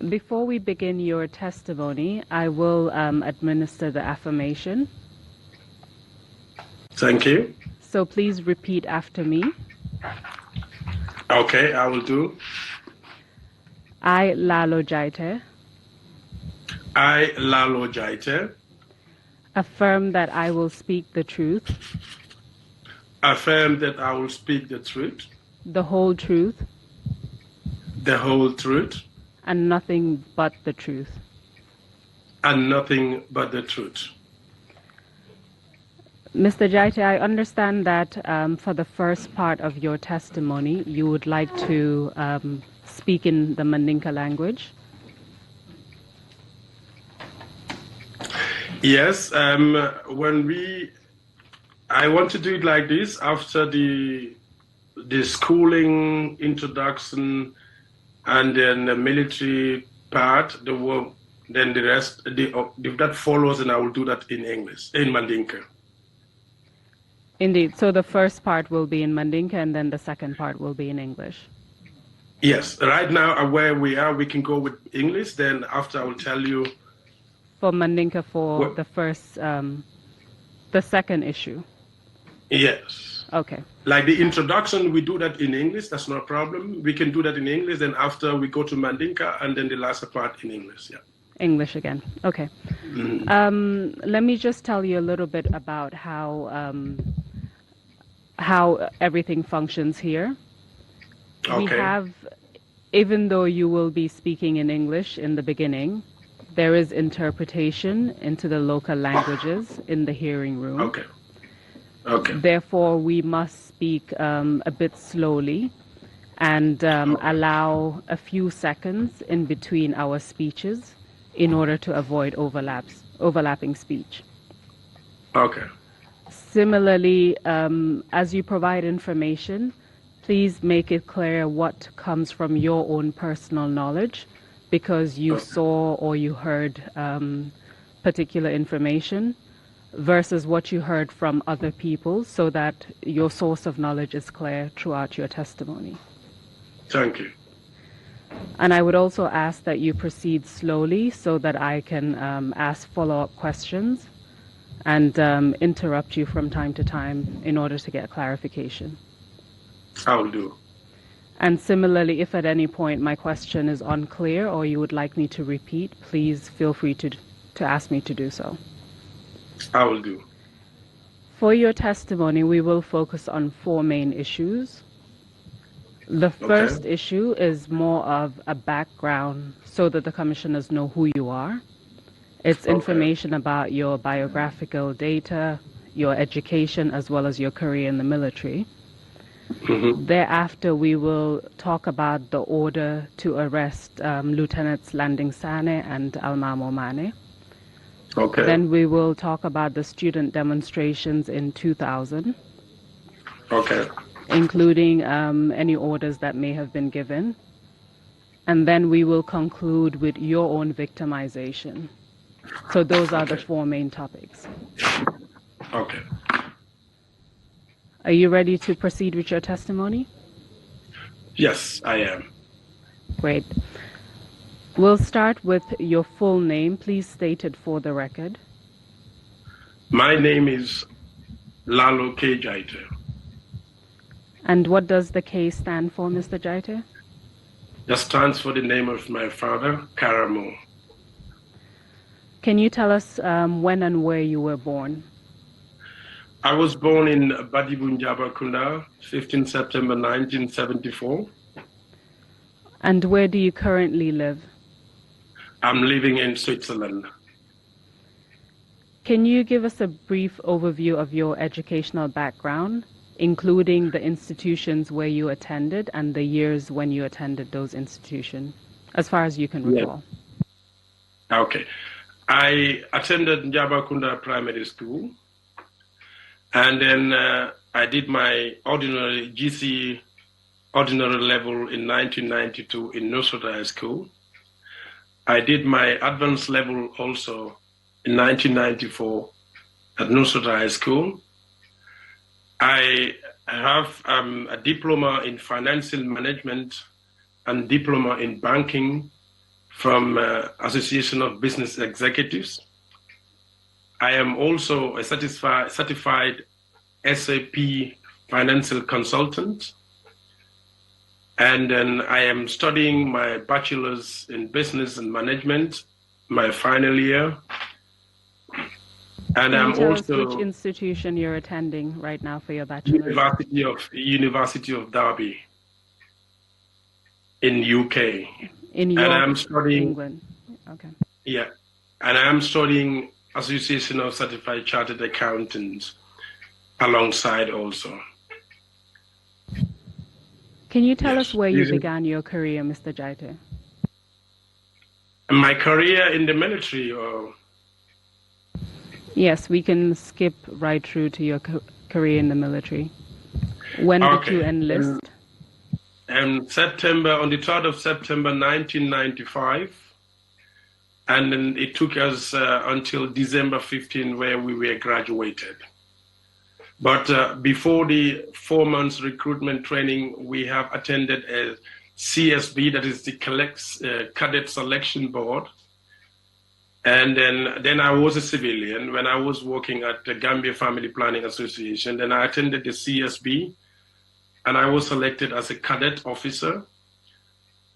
Before we begin your testimony, I will administer the affirmation. Thank you. So please repeat after me. Okay, I will do. I, Lalo Jaiteh, I, Lalo Jaiteh, affirm that I will speak the truth, affirm that I will speak the truth, the whole truth, the whole truth, and nothing but the truth. and nothing but the truth. Mr. Jaiteh, I understand that for the first part of your testimony, you would like to speak in the Mandinka language. Yes, I want to do it like this after the schooling, introduction, and then the military part, then the rest, if that follows, then I will do that in English, in Mandinka. Indeed. So the first part will be in Mandinka and then the second part will be in English. Yes. Right now, where we are, we can go with English. Then after, I will tell you. For Mandinka, for the second issue. Yes. Okay. Like the introduction, we do that in English. That's no problem. We can do that in English. Then after, we go to Mandinka, and then the last part in English. Yeah. English again. Okay. Let me just tell you a little bit about how everything functions here. Okay. We have, even though you will be speaking in English in the beginning, there is interpretation into the local languages in the hearing room. Okay. Okay. Therefore, we must speak a bit slowly and allow a few seconds in between our speeches in order to avoid overlapping speech. Okay. Similarly, as you provide information, please make it clear what comes from your own personal knowledge because you saw or you heard particular information versus what you heard from other people so that your source of knowledge is clear throughout your testimony. Thank you. And I would also ask that you proceed slowly so that I can ask follow-up questions and interrupt you from time to time in order to get clarification. I will do. And similarly, if at any point my question is unclear or you would like me to repeat, please feel free to ask me to do so. I will do. For your testimony, we will focus on 4 main issues. The first issue is more of a background so that the commissioners know who you are. It's information about your biographical data, your education, as well as your career in the military. Thereafter, we will talk about the order to arrest Lieutenants Landing Sane and Almamo Mane. Then we will talk about the student demonstrations in 2000. Including any orders that may have been given. And then we will conclude with your own victimization. So those are the 4 main topics. Okay. Are you ready to proceed with your testimony? Yes, I am. Great. We'll start with your full name. Please state it for the record. My name is Lalo K. Jaiteh. And what does the K stand for, Mr. Jaiteh? That stands for the name of my father, Karamo. Can you tell us when and where you were born? I was born in Badibun, Jabakunda, 15 September 1974. And where do you currently live? I'm living in Switzerland. Can you give us a brief overview of your educational background, including the institutions where you attended and the years when you attended those institutions, as far as you can recall? Yeah. Okay. I attended Njabakunda Primary School, and then I did my ordinary GC ordinary level in 1992 in Nusrat High School. I did my advanced level also in 1994 at Nusrat High School. I have a diploma in financial management and diploma in banking from Association of Business Executives. I am also a certified SAP financial consultant. And then I am studying my bachelor's in business and management, my final year. And Can you tell us which institution you're attending right now for your bachelor's? University of Derby in UK. In York, and I'm studying England. Okay. Yeah, and I'm studying Association of Certified Chartered Accountants alongside also. Can you tell us where you began your career, Mr. Jaiteh? My career in the military, or? Yes, we can skip right through to your career in the military. When did you enlist? On the 3rd of September 1995. And then it took us until December 15, where we were graduated. But before the 4 months recruitment training, we have attended a CSB, that is the Cadet Selection Board. And then I was a civilian when I was working at the Gambia Family Planning Association. Then I attended the CSB, and I was selected as a cadet officer.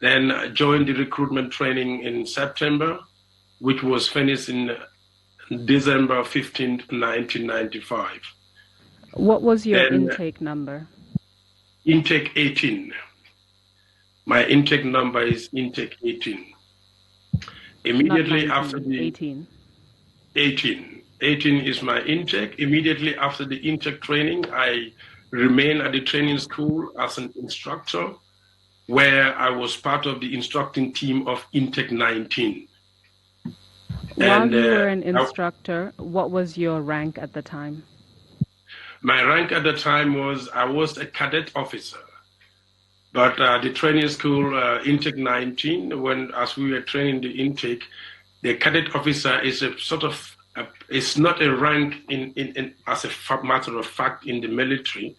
Then I joined the recruitment training in September, which was finished in December 15th, 1995. What was your intake number? Intake 18. My intake number is intake 18. Immediately after the 18. 18 is my intake. Immediately after the intake training, I remained at the training school as an instructor, where I was part of the instructing team of intake 19. While you were an instructor, what was your rank at the time? My rank at the time I was a cadet officer. But the training school, intake 19, as we were training the intake, the cadet officer is a sort of, it's not a rank as a matter of fact in the military,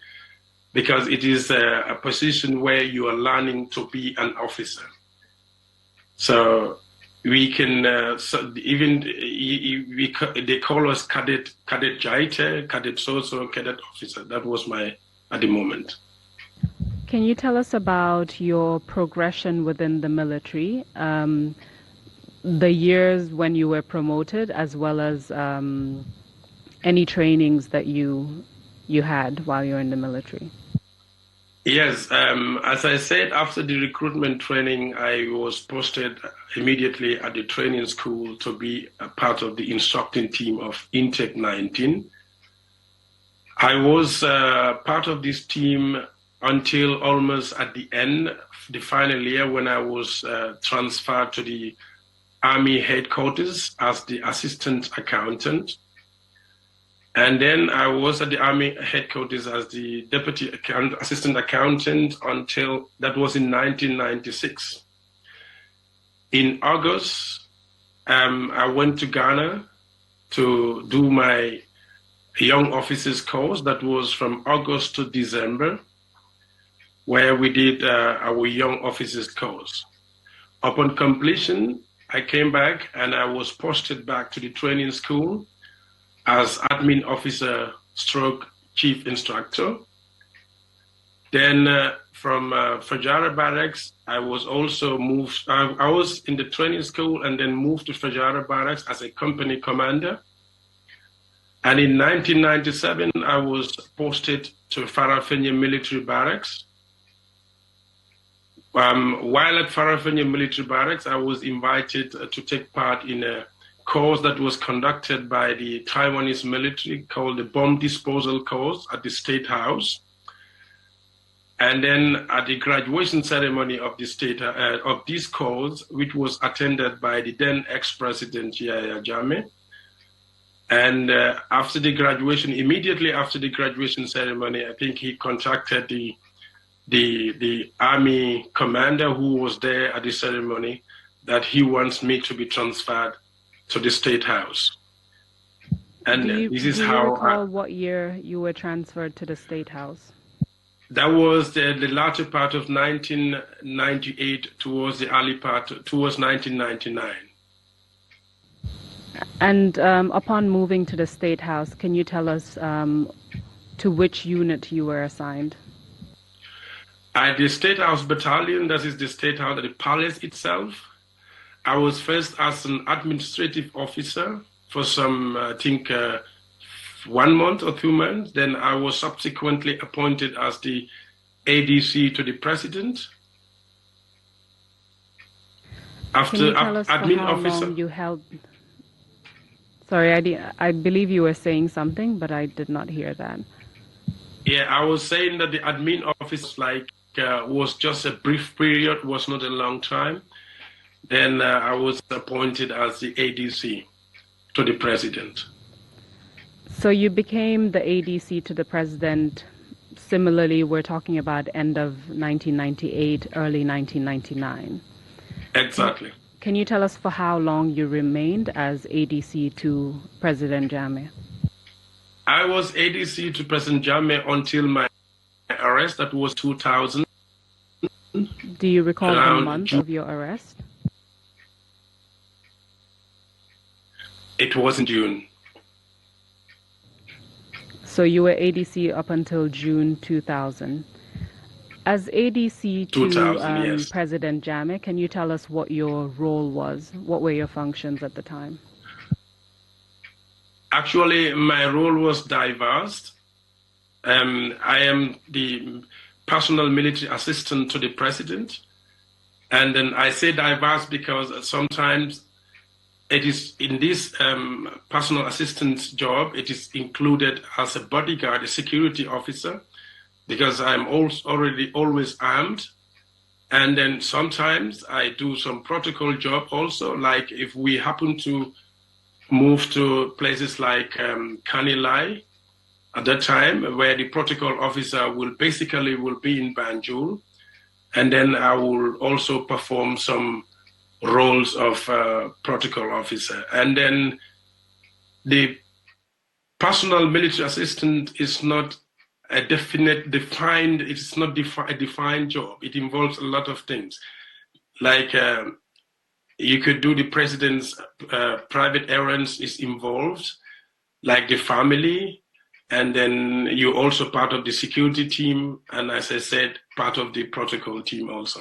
because it is a position where you are learning to be an officer. So we can they call us cadet Jaiteh, cadet so cadet officer. That was my at the moment. Can you tell us about your progression within the military, the years when you were promoted, as well as any trainings that you had while you were in the military? Yes, as I said, after the recruitment training, I was posted immediately at the training school to be a part of the instructing team of Intake 19. I was part of this team until almost at the end, the final year, when I was transferred to the Army headquarters as the assistant accountant. And then I was at the Army headquarters as the deputy assistant accountant until that was in 1996. In August, I went to Ghana to do my young officers course. That was from August to December, where we did our young officers course. Upon completion, I came back and I was posted back to the training school as admin officer stroke chief instructor. Then from Fajara Barracks, I was also moved, I was in the training school and then moved to Fajara Barracks as a company commander. And in 1997, I was posted to Farafenni Military Barracks. While at Farafenni Military Barracks, I was invited to take part in a course that was conducted by the Taiwanese military called the Bomb Disposal Course at the State House. And then at the graduation ceremony of the of this course, which was attended by the then ex-president Yahya Jammeh. And after the graduation, immediately after the graduation ceremony, I think he contacted the army commander who was there at the ceremony that he wants me to be transferred to the State House. And do you recall what year you were transferred to the State House? That was the latter part of 1998 towards the early part, towards 1999. And upon moving to the State House, can you tell us to which unit you were assigned? At the State House Battalion, that is the State House at the palace itself, I was first as an administrative officer for some, I think, 1 month or 2 months. Then I was subsequently appointed as the ADC to the president. After Can you tell us admin for how officer, long you held? Sorry, I believe you were saying something, but I did not hear that. yeah, I was saying that the admin office was just a brief period, was not a long time. Then I was appointed as the ADC to the president. So you became the ADC to the president. Similarly, we're talking about end of 1998, early 1999. Exactly. Can you tell us for how long you remained as ADC to President Jammeh? I was ADC to President Jammeh until my arrest. That was 2000. Do you recall the Around month June. of your arrest? It was in June. So you were ADC up until June 2000. As ADC to 2000, yes. President Jammeh, can you tell us what your role was? What were your functions at the time? Actually, my role was diverse. I am the personal military assistant to the president. And then I say diverse because sometimes it is in this personal assistance job, it is included as a bodyguard, a security officer, because I'm already always armed. And then sometimes I do some protocol job also, like if we happen to move to places like Kanilai at that time, where the protocol officer will be in Banjul. And then I will also perform some roles of protocol officer. And then the personal military assistant is not a definite, defined, it's not a defined job. It involves a lot of things. Like you could do the president's private errands is involved, like the family, and then you're also part of the security team, and as I said, part of the protocol team also.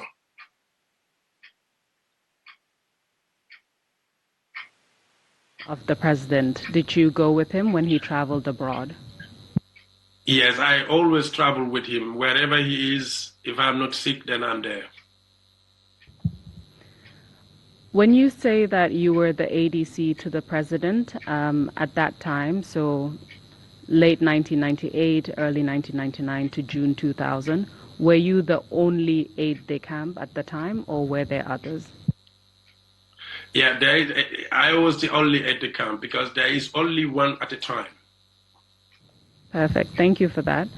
Of the president, did you go with him when he traveled abroad? Yes, I always travel with him. Wherever he is, if I'm not sick, then I'm there. When you say that you were the ADC to the president at that time, so late 1998, early 1999 to June 2000, were you the only aide-de-camp at the time, or were there others? Yeah, I was the only aide-de-camp because there is only one at a time. Perfect. Thank you for that.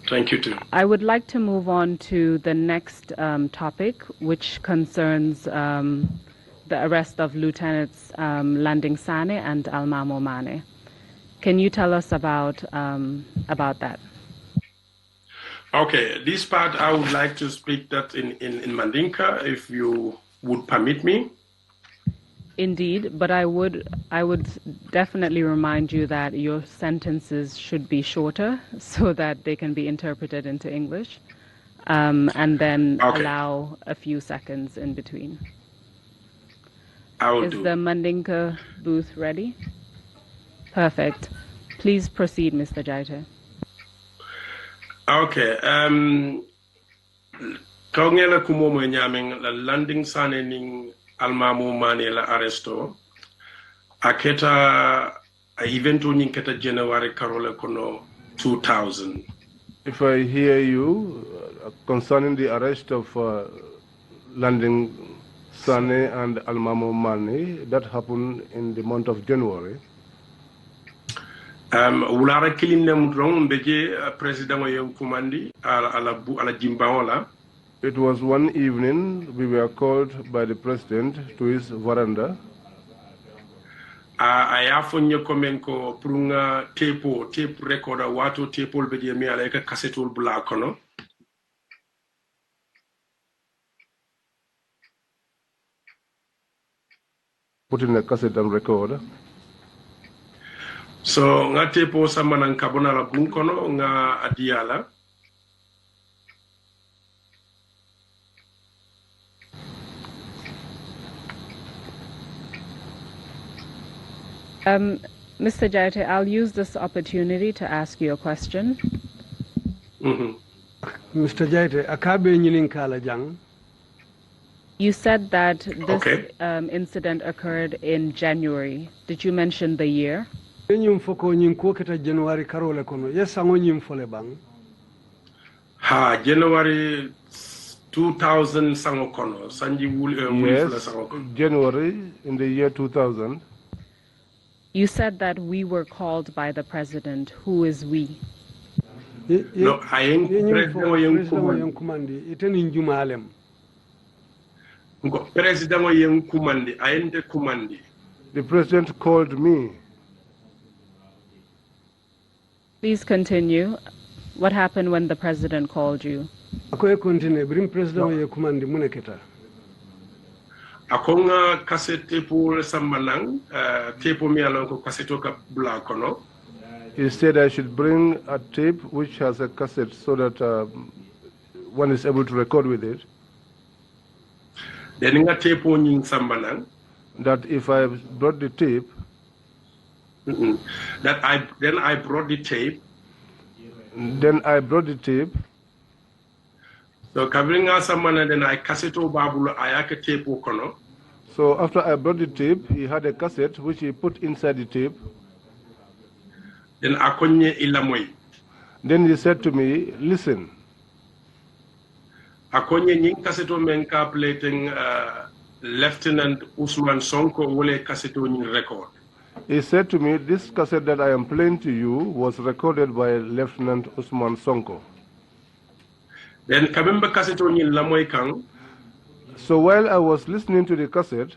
Thank you too. I would like to move on to the next topic, which concerns the arrest of Lieutenants Landing Sane and Almamo Mane. Can you tell us about that? Okay, this part I would like to speak that in Mandinka, if you would permit me. Indeed, but I would definitely remind you that your sentences should be shorter so that they can be interpreted into English, and then allow a few seconds in between. Is the Mandinka booth ready? Perfect. Please proceed, Mr. Jaiteh. Okay. Kaungela kumomo nyameng la Landing Sane ning Almamo Mane la arresto. Aketa evento ning keta January Karola kono 2000. If I hear you concerning the arrest of Landing Sane and Almamo Mane, that happened in the month of January. Wulara kilim ne mudrong mbeje president wa yong kumandi ala jimbaola. It was one evening we were called by the president to his veranda. I afonye komenko prunga tape recorder wato tape ol beje mi ala ka cassette ol bula kono. Put in a cassette and record. So nga tape o samanan kabona la bunkono nga adiala. Mr. Jaiteh, I'll use this opportunity to ask you a question. Mr. Jaiteh, akabe nyinin kala jang. You said that this incident occurred in January. Did you mention the year? Nyim foko nyin ko keta January karole kono. Yes, sango nyim fole bang. Ha, January 2000 sango kono. Sanji yes, January in the year 2000. You said that we were called by the president. Who is we? No, I ain't president commandi. Iten injumalem. President yung kumandi. I ain't the commandi. The president called me. Please continue. What happened when the president called you? Akoye continue. Bring president yung commandi muneketa. Akonga cassette pour sambanang tape mi alon ko cassette ka bla kono. He said I should bring a tape which has a cassette so that one is able to record with it. Then nga tape on sambanang. That if I brought the tape. That I brought the tape. Then I brought the tape. So kabringa samana then I cassette babulo ayake tape kono. So after I brought the tape, he had a cassette which he put inside the tape. Then akonye ilamoy. Then he said to me, listen. Akonye nying cassette men ka plating Lieutenant Usman Sonko wole cassette nying record. He said to me, this cassette that I am playing to you was recorded by Lieutenant Usman Sonko. Then kabemba cassette on lamoy kang. So while I was listening to the cassette,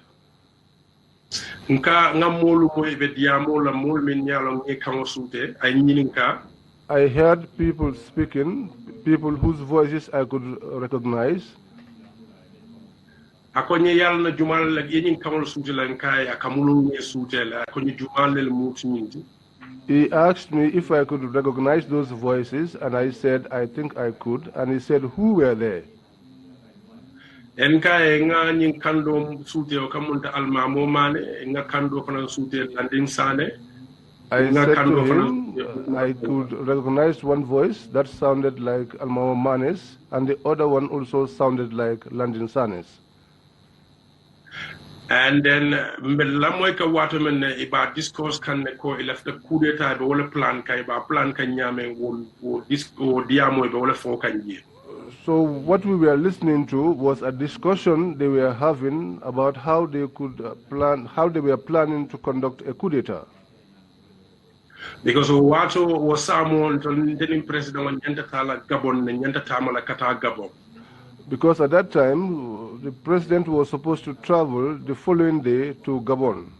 I heard people speaking, people whose voices I could recognize. He asked me if I could recognize those voices, and I said I think I could, and he said who were they? I said to him I could recognize one voice that sounded like Almamo Manes, and the other one also sounded like Landin Sanes. And then lamoyka waterman iba discourse kan ko ilafta coup d'etat be wala plan kay ba plan kan nyame wo disco diamo be wala fo kan ji. So what we were listening to was a discussion they were having about how they could how they were planning to conduct a coup d'etat. Because wato was someone to the president on Yantatala Gabon and Yantatamala Kata Gabon. Because at that time, the president was supposed to travel the following day to Gabon.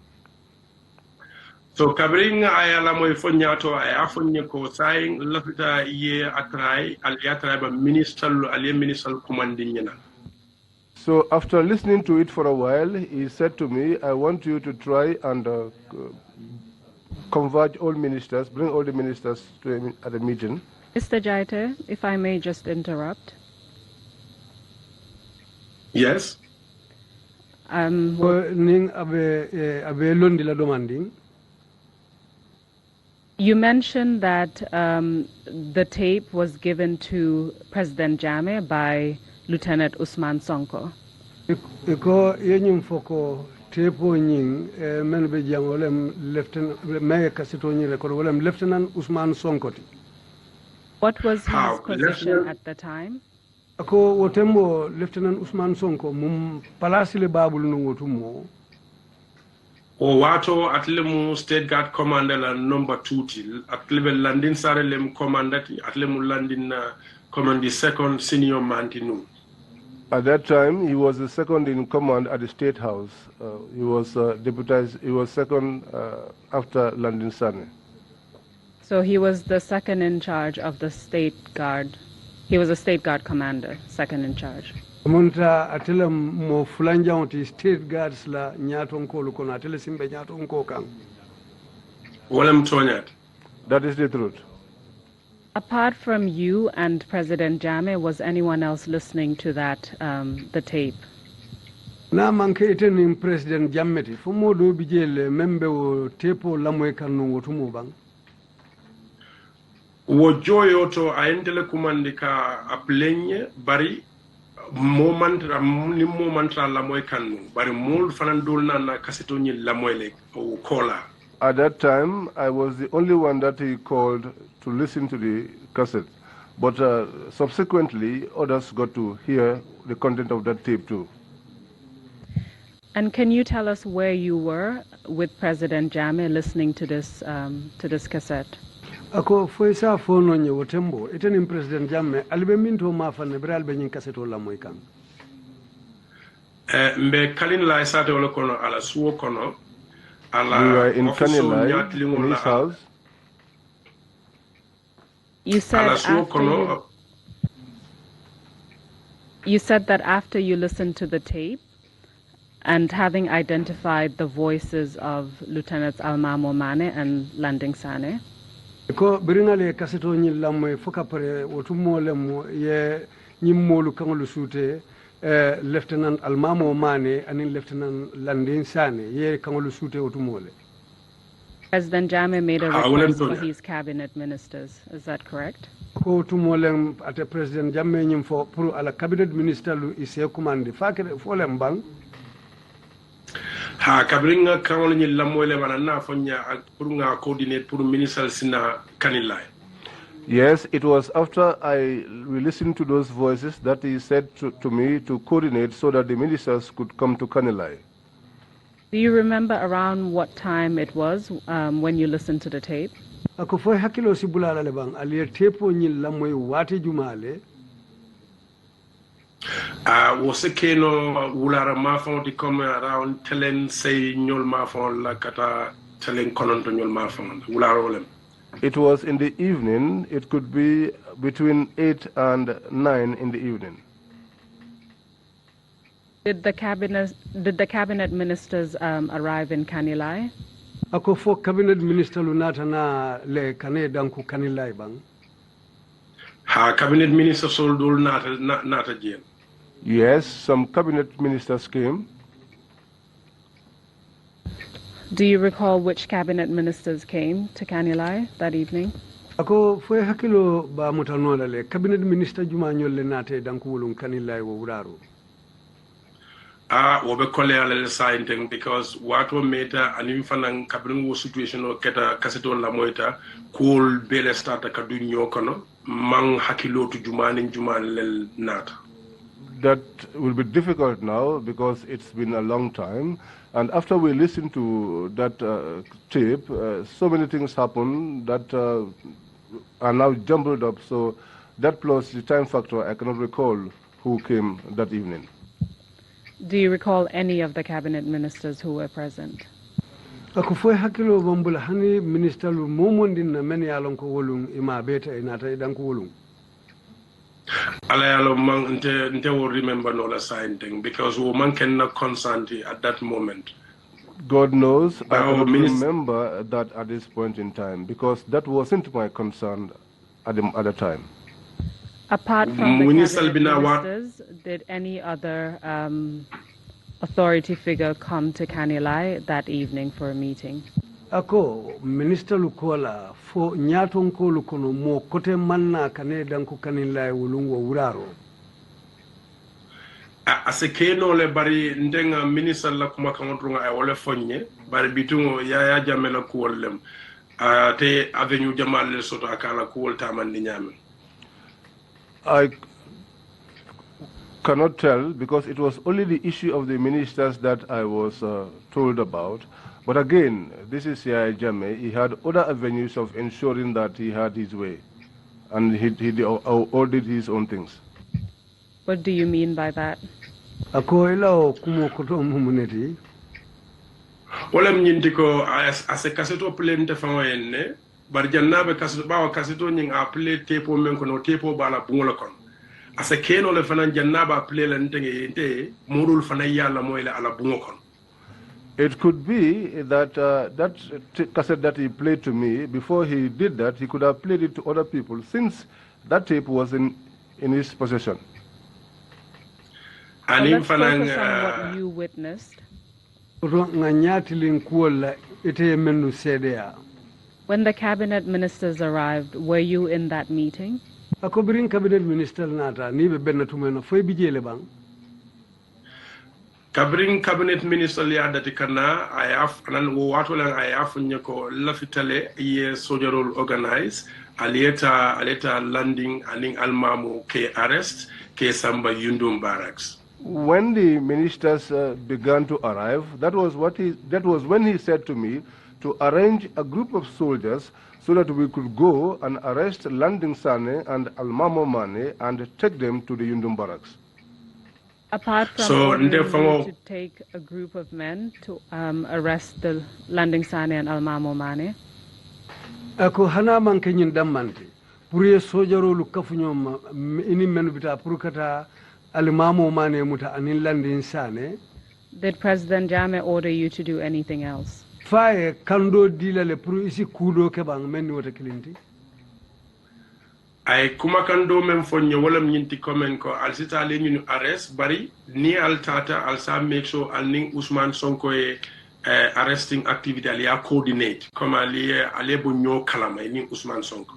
So kabring ayala mo ifonyato ay afonye ko saying lafita ye atray aliatray ba minister commanding yana. So after listening to it for a while, he said to me, I want you to try and converge all ministers, bring all the ministers to at a meeting. Mr. Jaiteh, if I may just interrupt. Yes. You mentioned that the tape was given to President Jammeh by Lieutenant Usman Sonko. Lieutenant Usman Sonko. What was his position at the time? Ako wotembo Lieutenant Usman Sonko mum palasile babul nungotumo. O wato atlemu state guard commander la number 2 til atlebe landin sarelem commandati atlemu landin command the second senior mantinu. At that time, he was the second in command at the State House. He was deputized. He was second after London Sane. So he was the second in charge of the State Guard. He was a State Guard commander, second in charge. Munta atela mo fulanjawti State Guards la nyaton ko lukono atela simbe nyaton ko kan. Walam tonyat. That is the truth. Apart from you and President Jammeh, was anyone else listening to that, the tape? Na manke iten President Jammeh fo modo bijele membe o tepo lamoy kanu wotumo bang. Wo joyo to ayentele kumandika aplenye bari moment ni moment lamoy kanu bari mol fanandol na kasito ni lamoy lek o kola. At that time, I was the only one that he called to listen to the cassette. But subsequently, others got to hear the content of that tape too. And can you tell us where you were with President Jammeh listening to this cassette? Ako foisa fono nye wotembo iten President Jammeh albe minto mafane bral be nyin cassette la moy kan. Mbe kalin la isate wala kono ala suwo kono. We were in Kanilai, in his house. You said that after you listened to the tape and having identified the voices of Lieutenants Almamo Mane and Landing Sane. Ko biringale kaseto nyi lamoy foka pare wotumo lemo ye nyimmolu kangolu sute Lieutenant Almamo Mane and Lieutenant Landing Sane ye kangolu sute wotumole. President Jammeh made a request for his cabinet ministers. Is that correct? Ko tumolem ate President Jammeh nyim fo pour ala cabinet minister lu ise commande fakere folem bang. Ha kabringa kangol ni lamoyle bana na fonya pour nga coordinate pour minister sina Kanilai. Yes, it was after we listened to those voices that he said to me to coordinate so that the ministers could come to Kanilai. Do you remember around what time it was when you listened to the tape? Ako fo hakilo si bulala le bang ali tepo nyi lamoy wati jumale. Was keno wulara mafon di come around telen say nyol mafon la kata telen konon to nyol mafon wulara wolem. It was in the evening. It could be between 8 and 9 in the evening. Did the cabinet ministers arrive in Kanilai? Ako fo cabinet minister lunata na le kane danku Kanilai bang. Ha cabinet minister soldul nata jen. Yes, some cabinet ministers came. Do you recall which cabinet ministers came to Kanilai that evening? Ako fo hakilo ba mutanola le cabinet minister juma nyolle nate danku wulun Kanilai wo wuraru. Wobe kole ala sainteng because wato meta anim fanang kabrin wo situation o keta kaseto la moita cool bele starta kadunyo kono mang hakilo to jumani lel nata. That will be difficult now because it's been a long time. And after we listened to that tape, so many things happened that are now jumbled up. So that plus the time factor, I cannot recall who came that evening. Do you recall any of the cabinet ministers who were present? Ako fo hakilo bambula hani minister lu momondin na meni alon ko wolung ima beta inata idan ko wolung. Alayalo man nte will remember no la sign thing because woman cannot consent at that moment. God knows, I cannot remember that at this point in time because that wasn't my concern at the time. Apart from the cabinet ministers, did any other authority figure come to Kanilai that evening for a meeting? Ako minister lukola fo nyaton ko lukono mo kote manna kane danku Kanilai wulungo wuraro. Asekeno le bari ndenga minister la kuma kangodrunga ay wole fonye bari bitungo ya jamela ko wollem te avenue jamal le soto akala ko wol tamandi nyame. I cannot tell because it was only the issue of the ministers that I was told about. But again, this is Jaiteh Jammeh. He had other avenues of ensuring that he had his way. And he all did his own things. What do you mean by that? Ako ila kumo koto mumuneti. Wala mnyindiko ase kaseto plente fawenne bar jannabe kaseto bawa kaseto nying appelé tepo men kono tepo bala bungola kon ase keno le fanan jannaba appelé la ntenge ente modul fanan yalla moy la ala bungo kon. It could be that that cassette that he played to me, before he did that, he could have played it to other people since that tape was in his possession. So let's focus on what you witnessed. When the cabinet ministers arrived, were you in that meeting? Ako birin cabinet minister nata ni be benna tumena foy bijele bang. Kabring cabinet minister li adati kana ayaf anan wo watolan ayaf nyako lafitale ye sojarol organize aleta landing aning almamu ke arrest ke samba yundum barracks. When the ministers began to arrive, that was when he said to me to arrange a group of soldiers so that we could go and arrest Landing Sane and Almamo Mane and take them to the Yundum barracks. Apart from ordering you to take a group of men to arrest the Landing Sane and Almamo Mane? Ako hana man kenyin damante puriye sojaro lu kafunyoma ini menu bita purukata Almamo Mane muta anin Landing Sane. Did President Jammeh order you to do anything else? Faye kando dila le puru isi kudo kebang meni wata kilinti. Ay kumakando men fonye wala mnyinti komen ko al sita le ñu arrest bari ni al tata al sa make sure al ning Ousmane Sonko arresting activity al ya coordinate comme ale bo ñoo kalama ni Ousmane Sonko.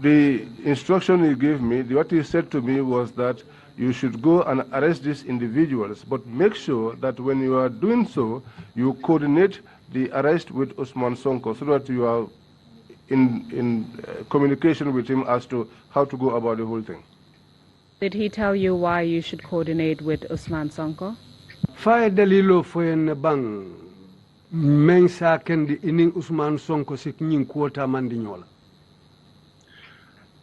The instruction he gave me, what he said to me was that you should go and arrest these individuals, but make sure that when you are doing so, you coordinate the arrest with Ousmane Sonko so that you are in communication with him as to how to go about the whole thing. Did he tell you why you should coordinate with Ousmane Sonko? Faye dalilo foyen bang mensa kendi ining Ousmane Sonko sik nying kuota mandi nyola.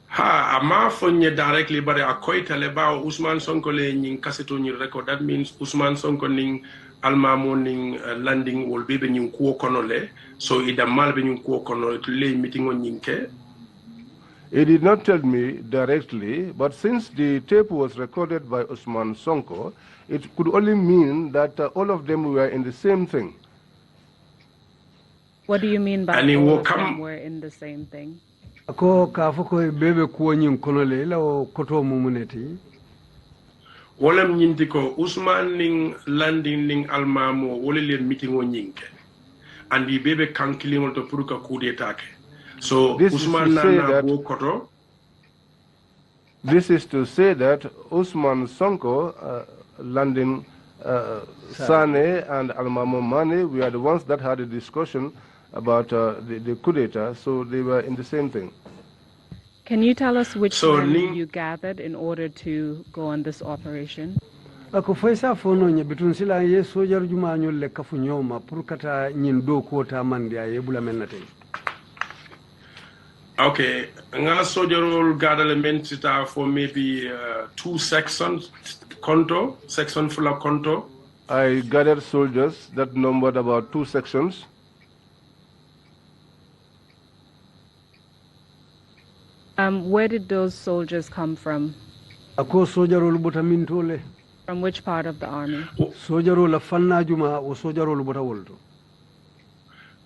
Ha ama fonye directly but akoita le ba Ousmane Sonko le nying kaseto ni record. That means Ousmane Sonko ning almamo ning landing will be nying kuo kono le so ida mal be nying kuo kono le meeting on nyinke. He did not tell me directly, but since the tape was recorded by Ousmane Sonko, it could only mean that all of them were in the same thing. What do you mean by all of them were in the same thing? Ako kafoko bebe kuo nying kono le la o koto mumuneti. Wala mnyinti ko Ousmane ning landing ning almamo wole le meeting on nyinke. And the baby kan killing to puruka coup d'etat. So Ousmane na go koto. This is to say that Ousmane Sonko, Landing Sane and Almamo Mane, we are the ones that had a discussion about the coup d'etat, so they were in the same thing. Can you tell us which men you gathered in order to go on this operation? Ako faisa fono nye bitun sila ye sojar juma nyole kafu nyoma purkata nyindo kuota mandi ya yebula menate. Okay, nga sojarol gather element sita for maybe 2 sections konto, section full of konto. I gathered soldiers that numbered about 2 sections. Where did those soldiers come from? Ako sojarol bota mintole. From which part of the army? Sojarol fanna juma o sojarol bota wolto.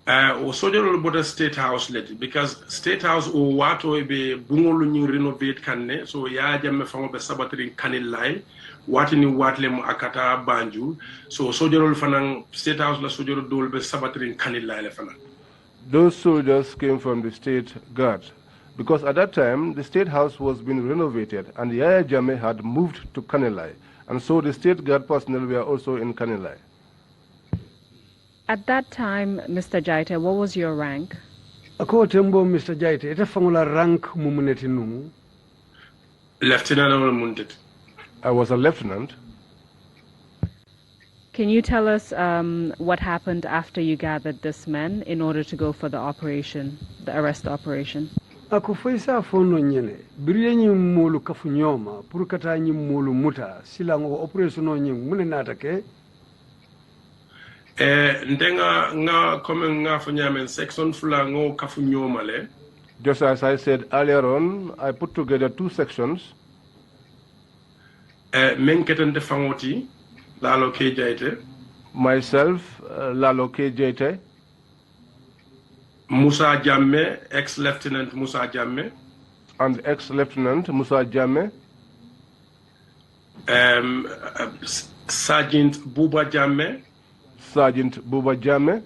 O sojarol bota state house leti because state house o wato be bungolu nying renovate kanne so ya jamme fango be sabatri kanil line watini watle mu akata banjul so sojarol fanang state house la sojarol dol be sabatri kanil line fanang. Those soldiers came from the state guard. Because at that time, the State House was being renovated and Yaya Jammeh had moved to Kanilai. And so the State Guard personnel were also in Kanilai. At that time, Mr. Jaiteh, what was your rank? Ako tembo Mr. Jaiteh, ita fangula rank mumuneti numu? Lieutenant. I was a lieutenant. Can you tell us what happened after you gathered this men in order to go for the operation, the arrest operation? ako foysa fono nyene biriye molu kafu nyoma pour kata molu muta silango operation o mune nata ke ndenga nga comme nga fo nyamen section fula ngo kafu nyoma le. Just as I said earlier on, I put together 2 sections. Menketende fangoti Lalo K Jaiteh. Myself, Lalo K Jaiteh. Musa Jammeh, ex-lieutenant Musa Jammeh. And ex-lieutenant Musa Jammeh. Sergeant Buba Jammeh. Sergeant Buba Jammeh.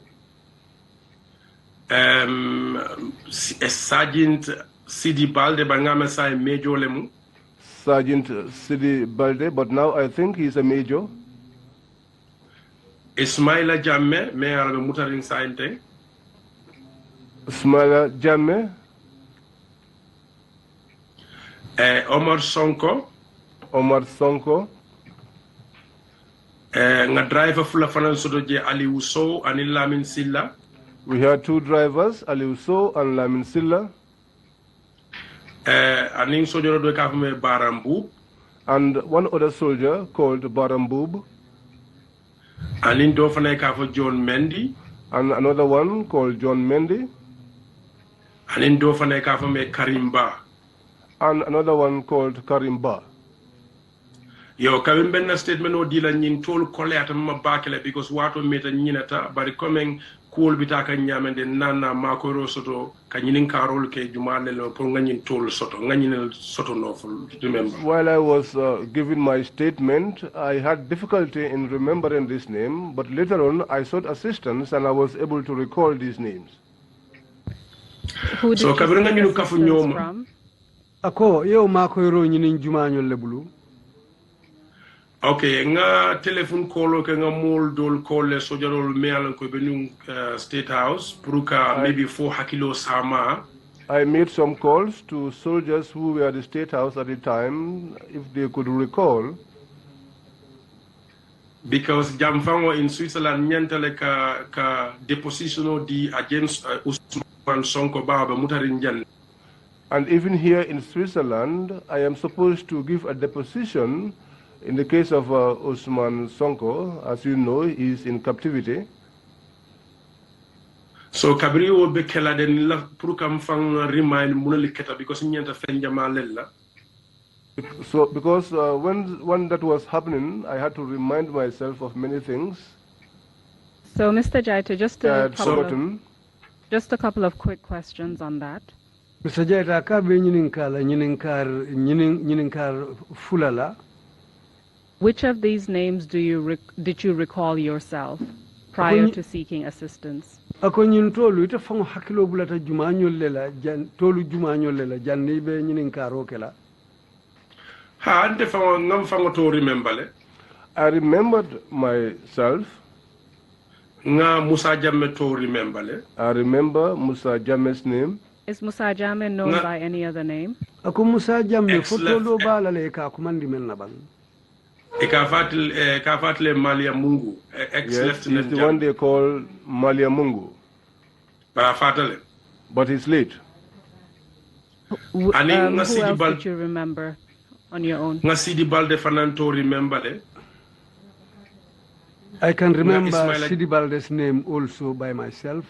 Sergeant Sidi Balde bangame sai major lemu. Sergeant Sidi Balde, but now I think he's a major. Ismaila Jammeh, me arabe mutarin sainte. Ismaila Jammeh. Omar Sonko. Omar Sonko. Nga driver fula fanan sodo je Ali Uso anil Lamin Silla. We had 2 drivers, Ali Uso and Lamin Silla. Aning soldier do kafume Barambub. And one other soldier called Barambub. Aning do fanay kafu John Mendy. And another one called John Mendy. Aning do fanay kafume Karimba. And another one called Karimba. Yo kawimbe na statement o dila nyin tol koleta ma bakele because wato meta nyinata bari coming cool bitaka nyamende nana makoro soto kanyinin karol ke jumale lo pour ngagnin tol soto ngagnin soto no remember. While I was giving my statement, I had difficulty in remembering this name, but later on I sought assistance and I was able to recall these names. Who did so kabir ngagnin kafu nyoma from? ako yo makoro nyinin jumañol lebulu. Okay, nga telephone call ke nga mol dol call le sojarol meal ko benung state house puruka maybe 4 hakilo sama. I made some calls to soldiers who were at the state house at the time if they could recall. Because jamfango in Switzerland nyantale ka deposition di against Usman Sonko baba mutarin jan. And even here in Switzerland, I am supposed to give a deposition. In the case of Usman Sonko, as you know, he is in captivity. So kabri wo be kala den la pour kam fang remind munali keta because nyanta fen jamalella. So because when that was happening, I had to remind myself of many things. So Mr. Jaiteh, just a couple of quick questions on that. Mr. Jaiteh ka be nyininkar fulala. Which of these names did you recall yourself prior to seeking assistance? Ako nyin tolu ite fango hakilo bulata jumañol lela tolu jumañol lela janni be nyininkaro kela. Ha ante fango ngam fango to remember le. I remembered myself. Nga Musa Jammeh to remember le. I remember Musa Jammeh's name. Is Musa Jammeh known by any other name? Ako Musa Jammeh fotolo bala le ka kumandi men na bang. Kafatle Malia Mungu, ex-lieutenant. Yes, he's the one they call Malia Mungu. But he's late. Who else did you remember on your own? Sidi Balde Fananto remember. I can remember Sidi Balde's name also by myself.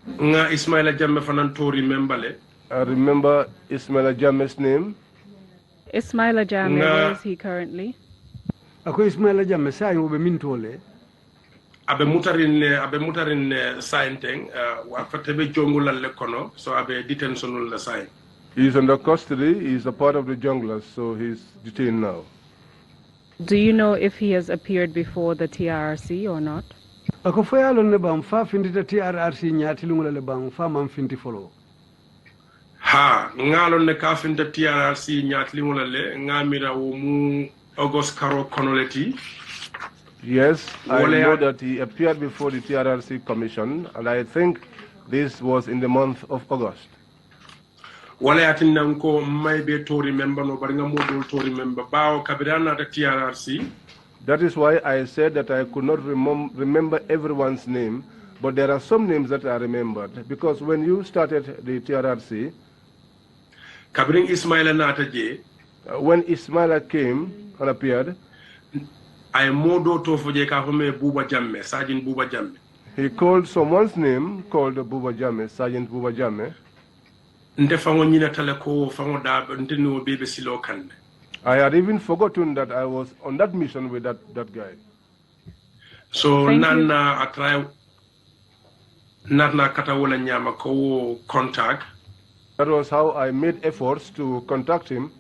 Ismaila Jammeh Fananto remember. I remember Ismaila Jammeh's name. Ismaila Jammeh, where is he currently? Ako Ismaila Jammeh sa yo be mintole. Abe mutarin sainteng wa fatebe jongulal le kono so abe detention la sign. He is under custody. He is a part of the junglers, so he's detained now. Do you know if he has appeared before the TRRC or not? Ako fayalo ne bam fa findita TRRC nyati lungula le bam fa man finti follow. Ha ngalon ne ka finta TRRC nyati lungula le ngamira wo mu August Karo Konoleti. Yes, I know that he appeared before the TRRC Commission, and I think this was in the month of August. Wale atinanko maybe to remember no baringa modul to remember bao kabirana the TRRC. That is why I said that I could not remember everyone's name, but there are some names that I remembered because when you started the TRRC, Kabring Ismaila Nataje. When Ismaila came and appeared, I modo to foje ka home Buba Jamme, Sergeant Buba Jamme. he called someone's name called Buba Jamme, Sergeant Buba Jamme. I had even forgotten that I was on that mission with that guy. So nana atrai nana katawola nyama ko contact. That was how I made efforts to contact him.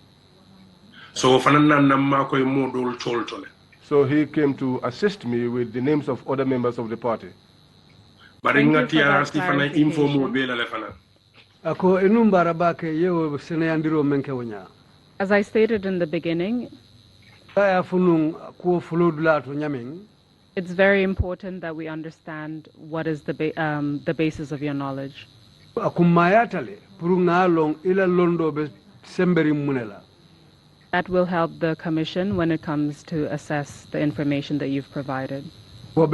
So fanana ma ko modul toltole. So he came to assist me with the names of other members of the party. Ako enumbara bake yewo senayandiro menke wonya. As I stated in the beginning, it's very important that we understand what is the basis of your knowledge. That will help the Commission when it comes to assess the information that you've provided. So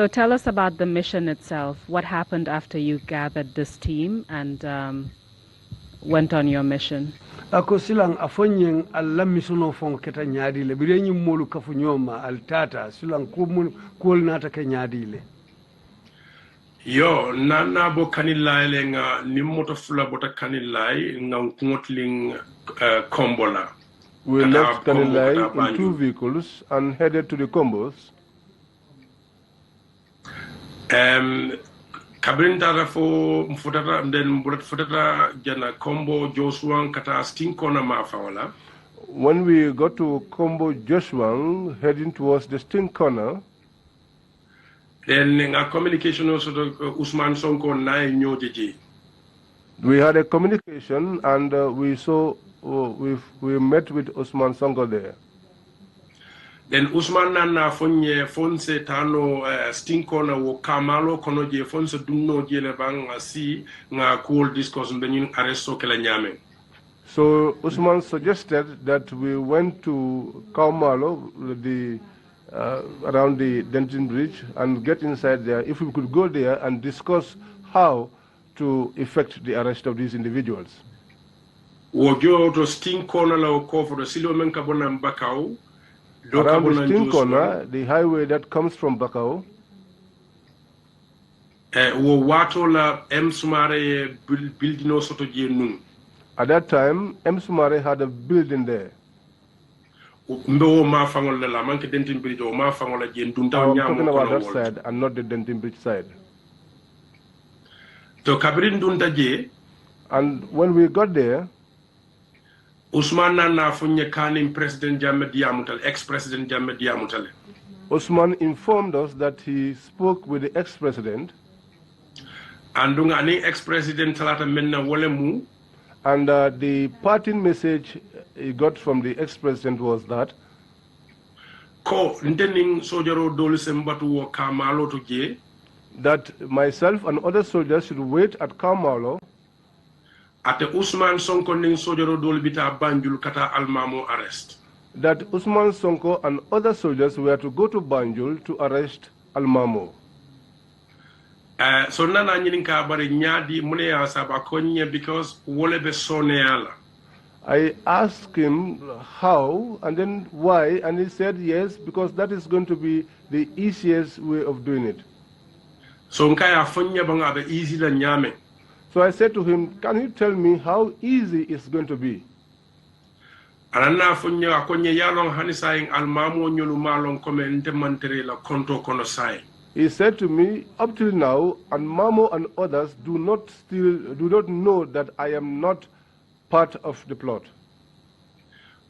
tell us about the mission itself. What happened after you gathered this team and went on your mission? Ako silang afonyeng alla misono fon keta nyadi le birenyi molu kafunyoma altata silang kuol nata ke nyadi le. Yo nana bo kanilai le nga nimoto fula bota kanilai nga ngotling kombola. We left Kanilai in 2 vehicles and headed to the Combos. Kabrinta fo mfutata then futata jana Combo Joshua kata stinkona mafawala. When we got to Combo Joshua heading towards the Stink Corner, then a communication also to Usman Sonko na nyojeje. We had a communication and we met with Usman Sonko there. Then Usman nana fonye fonse tano stinkona wo kamalo kono je fonse dunno je le bang si nga cool discourse benin arresto kala nyame. So Usman suggested that we went to Kamalo, around the Denton Bridge, and get inside there. If we could go there and discuss how to effect the arrest of these individuals. Wojo to stinkona la ko for the silo men kabona mbakau. Around the Stink Corner, the highway that comes from Bakau. At that time, M. Sumare had a building there. I'm talking about that side and not the Denton Bridge side. And when we got there, Usman na funye kanim President Jammeh Diamutal, ex-President Jammeh Diamutal. Usman informed us that he spoke with the ex-president. Andunga ani ex-president talata menna wolemu. And the parting message he got from the ex-president was that ko ndening sojaro dolu sembatu wo kamalo to je that myself and other soldiers should wait at Kamalo. Ate Usman Sonko ning sojaro dol bita Banjul kata almamo arrest. That Usman Sonko and other soldiers were to go to Banjul to arrest Almamo. So nana nyininka bari nyadi mune ya saba konye because wole be soneala. I asked him how and then why, and he said yes, because that is going to be the easiest way of doing it. So nkaya fonya banga be easy la nyame. So I said to him, can you tell me how easy it's going to be? Anana funya akonye yalong hanisaying almamo nyulu malong komente mantere la konto kono sai. He said to me, up till now, and Mamo and others do not know that I am not part of the plot.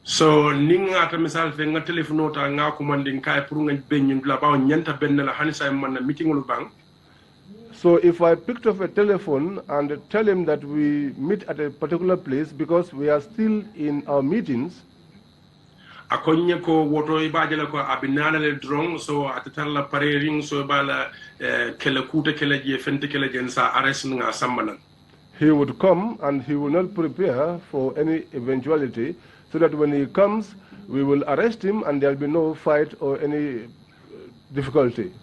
So ninga ta misal fe nga telefono ta nga ko mandin kay pour nga benyu la baw nyanta ben la hanisay man meeting lu bang. So if I picked up a telephone and tell him that we meet at a particular place because we are still in our meetings, akonye ko woto ibajela ko abinana le drone so atatalla parering so bala kele kuta kele je fente kele jensa arrest nga sambanan. He would come and he will not prepare for any eventuality, so that when he comes, we will arrest him and there will be no fight or any difficulty.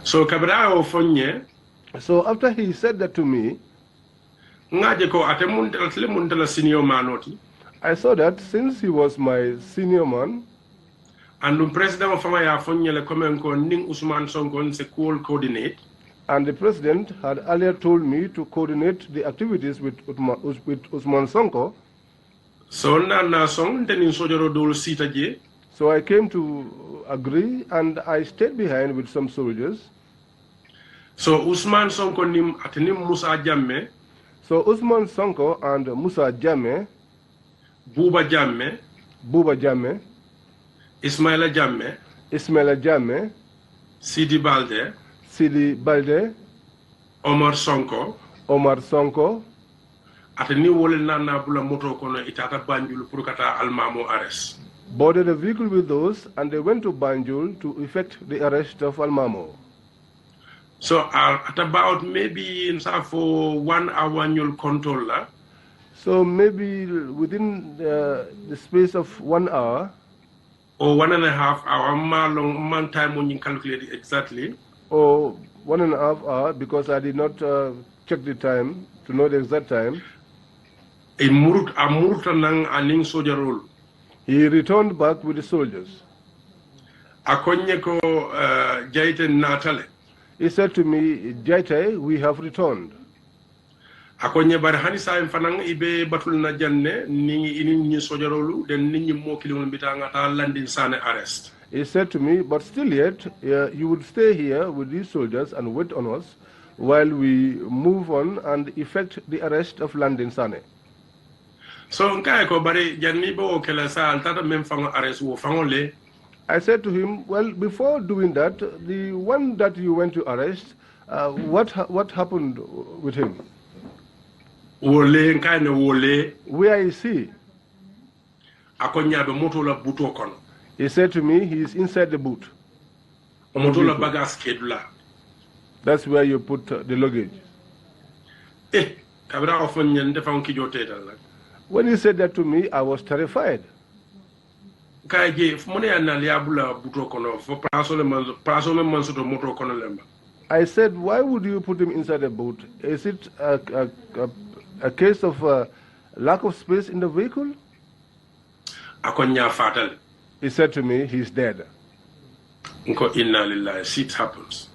So kabra o fonye. So after he said that to me, Ngaje ko ate mundala senior manoti. I saw that since he was my senior man, and the president of ya fonye le komen ko ning Usman Sonko se coordinate. And the president had earlier told me to coordinate the activities with Usman Sonko. So na song tenin sojaro dol sita je. So I came to agree and I stayed behind with some soldiers. So Usman Sonko nim atenim Musa Jammeh. So Usman Sonko and Musa Jammeh, Buba Jammeh, Ismaila Jammeh, Sidi Balde, Omar Sonko, ateni wole nana bula moto kono itata Banjul pour kata Almamo arrest. Boarded a vehicle with those and they went to Banjul to effect the arrest of Almamo. So at about maybe in for 1 hour you'll control that. So maybe within the space of 1 hour. Or 1.5 hour, man time when you calculate it exactly. Or 1.5 hour because I did not check the time to know the exact time. He returned back with the soldiers. He said to me, Jaiteh, we have returned. Akonye barhani sa mfanang ibe batul na janne ningi ini sojarolu den ningi mo kilon bitanga ta landing sane arrest. He said to me, but still yet, you would stay here with these soldiers and wait on us while we move on and effect the arrest of Landing Sane. So nkai ko bari janni bo kala sa altata mem fango arrest wo fangole. I said to him, well, before doing that, the one that you went to arrest, what happened with him? Wole nkai ne wole. Where is he? Akonya be moto la buto kono. He said to me, he is inside the boot. Moto la bagas kedula. That's where you put the luggage. Kabra ofon nyende fanki joteta la. When he said that to me, I was terrified. I said, why would you put him inside the boot? Is it a case of lack of space in the vehicle? He said to me, he's dead. Shit happens.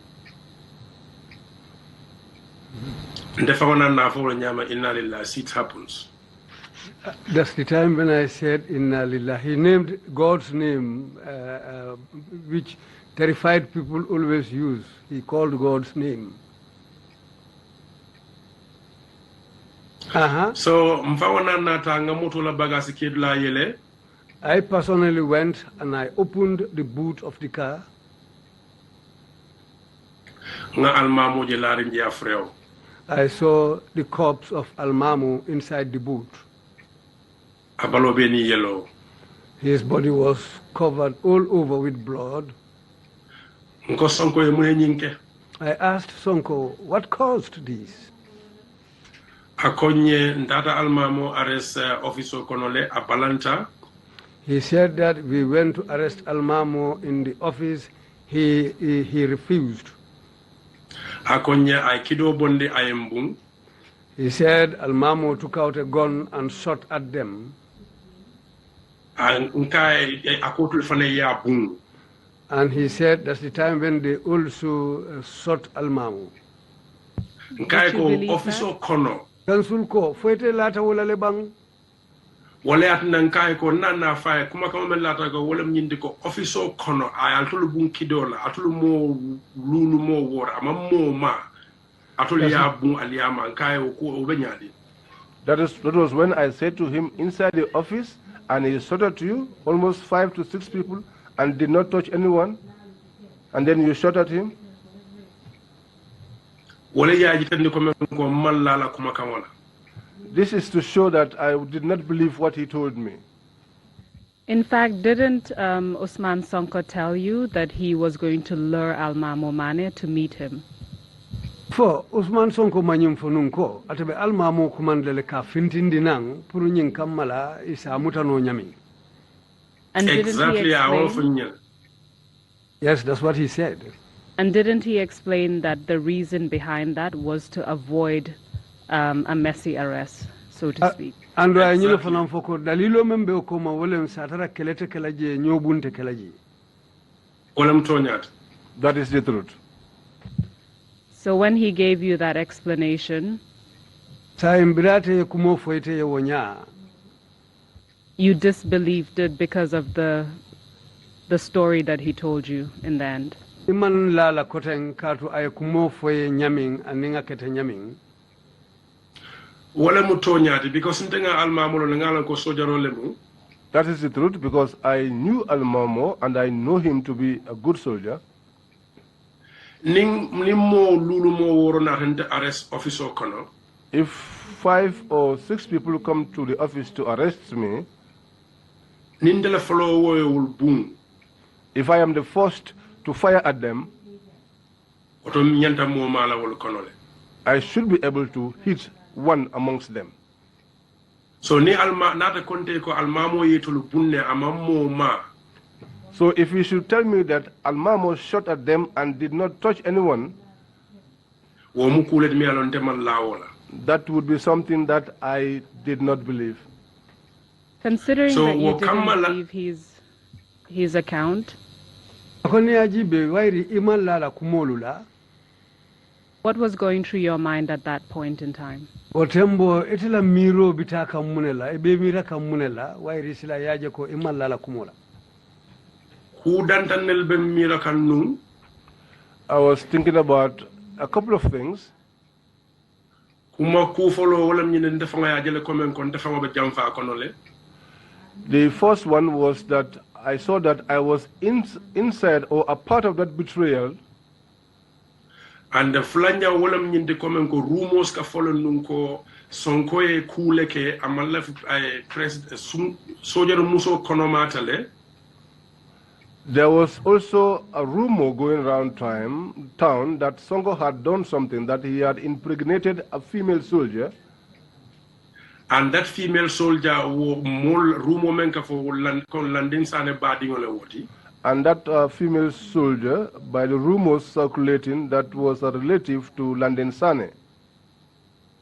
Shit happens. That's the time when I said Inna Lillah. He named God's name, which terrified people always use. He called God's name. So, I personally went and I opened the boot of the car. I saw the corpse of Almamo inside the boot. His body was covered all over with blood. I asked Sonko, what caused this? He said that we went to arrest Almamo in the office. He refused. He said Almamo took out a gun and shot at them. And he said that's the time when they also shot Almamo. Kansulko, fuete lata wala lebang. Wale atnan kai ko nana fa kuma kama lata ko wala mnyindi ko officer kono ay altulu bun kidola atulu mo lulu mo wora ama mo ma atulu ya bun aliyama kai ko obenyadi. That was when I said to him inside the office, and he shot at you, almost 5 to 6 people, and did not touch anyone, and then you shot at him. This is to show that I did not believe what he told me. In fact, didn't Usman Sonko tell you that he was going to lure Almamo Mane to meet him? For Usman Sonko manyum fonunko atabe Almamo kumandele ka fintindi nang puru nyin kamala isa mutano nyami. And didn't he explain? Yes, that's what he said. And didn't he explain that the reason behind that was to avoid a messy arrest, so to speak? Ando ay nyile Exactly. fanan foko dalilo membe ko ma wolem satara kelete kelaje nyobunte kelaji. Walam tonyat. That is the truth. So when he gave you that explanation, Sa imbirate kumo foite ye wonya. you disbelieved it because of the story that he told you in the end. Iman lala koten katu ay kumo foye nyaming aninga kete nyaming. Walam tonyat because ntenga almamulo ngala ko sojaro lemu. That is the truth because I knew Almamo and I know him to be a good soldier. Ning mo lulu mo woro na hente arrest officer kono. If 5 or 6 people come to the office to arrest me, Nindela follow will boom. if I am the first to fire at them, Oto nyanta mo mala wol konole. I should be able to hit one amongst them. So ni alma nata konte ko almamo yetolu bunne amammo ma. So if you should tell me that Almamo shot at them and did not touch anyone, Wo mu kulet mi alon teman lawola. that would be something that I did not believe. Considering So, that you didn't Wakamala- believe his account, Akoni ajibe wairi iman lala kumolula. what was going through your mind at that point in time? Otembo etela miro bitaka munela ebe mira kamunela wairi sila yaje ko iman lala kumola. Who dantanel be mira kan nun? I was thinking about a couple of things. Kuma ku follow wala nyine ndefanga ya jele komen kon defanga be jamfa konole. The first one was that I saw that I was inside or a part of that betrayal. And the flanja wala nyinde komen ko rumors ka follow nun ko sonko e kule ke amalla president soldier muso konomatale. There was also a rumor going around town that Sonko had done something, that he had impregnated a female soldier. And that female soldier wo mol rumor menka for landing sane badingole woti. And that female soldier, by the rumors circulating, that was a relative to Landin Sane.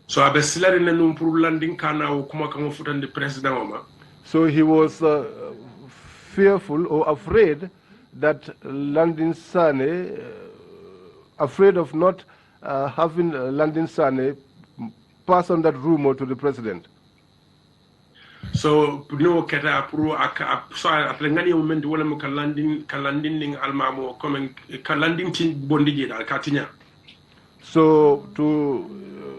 So abe silari ne num pour landing kana o kuma kamo futande president oma. So he was fearful or afraid that Landin Sane, afraid of not having Landin Sane pass on that rumor to the president. So no keta pour so après ngani moment wala mo kalandin ning almamo comme kalandin tin bondiji dal katinya. So to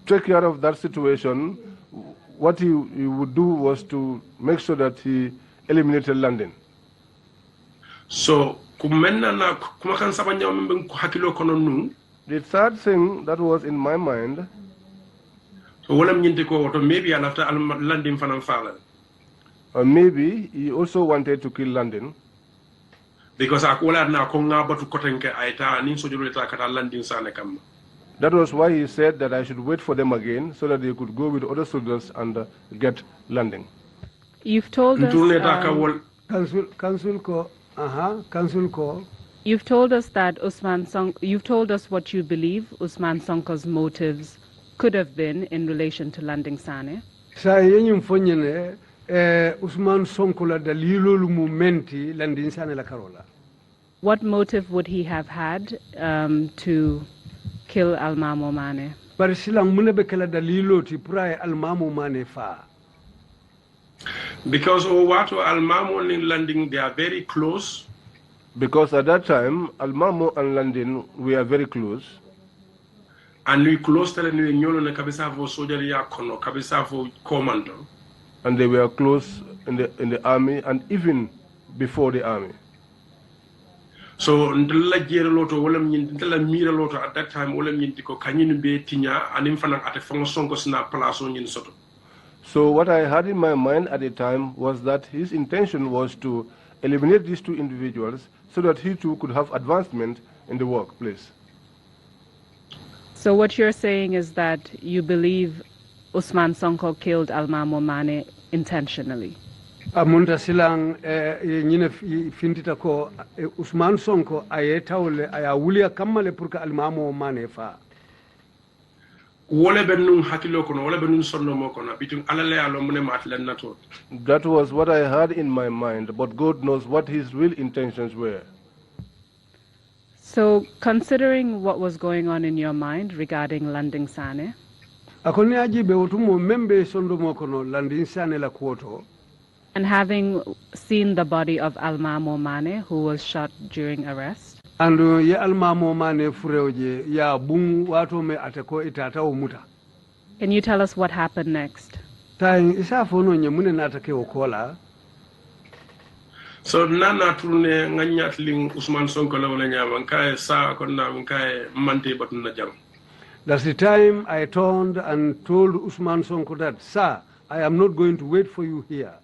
take care of that situation, what he would do was to make sure that he eliminated London. So kumenna na kuma kan sabanya membe ko hakilo kono nun. The third thing that was in my mind, So wala nyinte ko to maybe after landing fanan fala. maybe he also wanted to kill London. Because akola na ko ngabatu kotenke aita nin so jolo ta kata landing sane kam. That was why he said that I should wait for them again so that they could go with other soldiers and get landing. You've told us. Council ko. You've told us that you've told us what you believe Usman Sonko's motives could have been in relation to landing Sane. Sa yenyum fonyene Usman Sonko la dalilo lumenti landin Sane la karola. What motive would he have had to kill Almamo Mane? Bar silang munebe kala dalilo ti pray Almamo Mane fa. Because Owato Almamo ning landing they are very close. Because at that time, Almamo and London were very close. And we close tele ni nyolo na kabisa fo soldier ya kono kabisa fo commando. And they were close in the army and even before the army. So ndala jere loto wala ndala mira loto at that time wala nyinti ko kanyin be tinya anim fanan ate fon sonko sina place on nyin soto. So what I had in my mind at the time was that his intention was to eliminate these two individuals so that he too could have advancement in the workplace. So what you're saying is that you believe Usman Sonko killed Almamo Mane intentionally? amunta silang ñine fintita ko Ousmane Sonko aye tawle aya wuliya kammale pour que almamo mane fa wole ben num hakilo kono wole ben num sonno mo kono bitum alale alo mune ma atlen nato. That was what I had in my mind, but God knows what his real intentions were. So, considering what was going on in your mind regarding Landing Sane, akoni ajibe wotumo membe sondo mo kono Landing Sane la kuoto and having seen the body of Almamo Mane, who was shot during arrest, and ye almamo mane fureoje ya bung wato me ateko itata o muta can you tell us what happened next? tay isa fono nyamune natake o kola So nana turne nganyat ling Ousmane Sonko la wala nyama kay sa kon na kay mante batuna jam. That's the time I turned and told Ousmane Sonko that, sir, I am not going to wait for you here.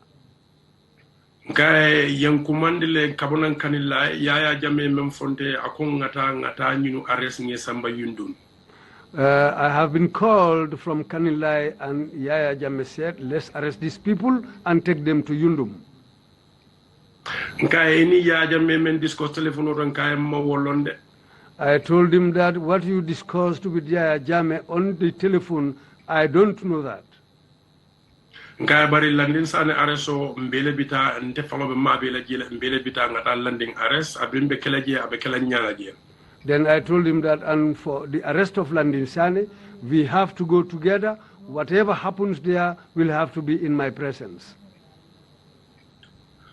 Kay yankumandile kabonan kanilla yaya jame mem fonte akon ngata nyunu arrest nge samba yundun. I have been called from Kanilai and Yaya Jammeh said, let's arrest these people and take them to Yundum. Kay ni yaya jame men discuss telephone ron kay ma wolonde. I told him that what you discussed with Yaya Jammeh on the telephone, I don't know that. Kay bari Landing Sane arresto mbele bita nte falobe mabele jile mbele bita ngata Landing arrest abimbe kelaje abekela nyalaje. Then I told him that, and for the arrest of Landing Sane, we have to go together. Whatever happens there will have to be in my presence.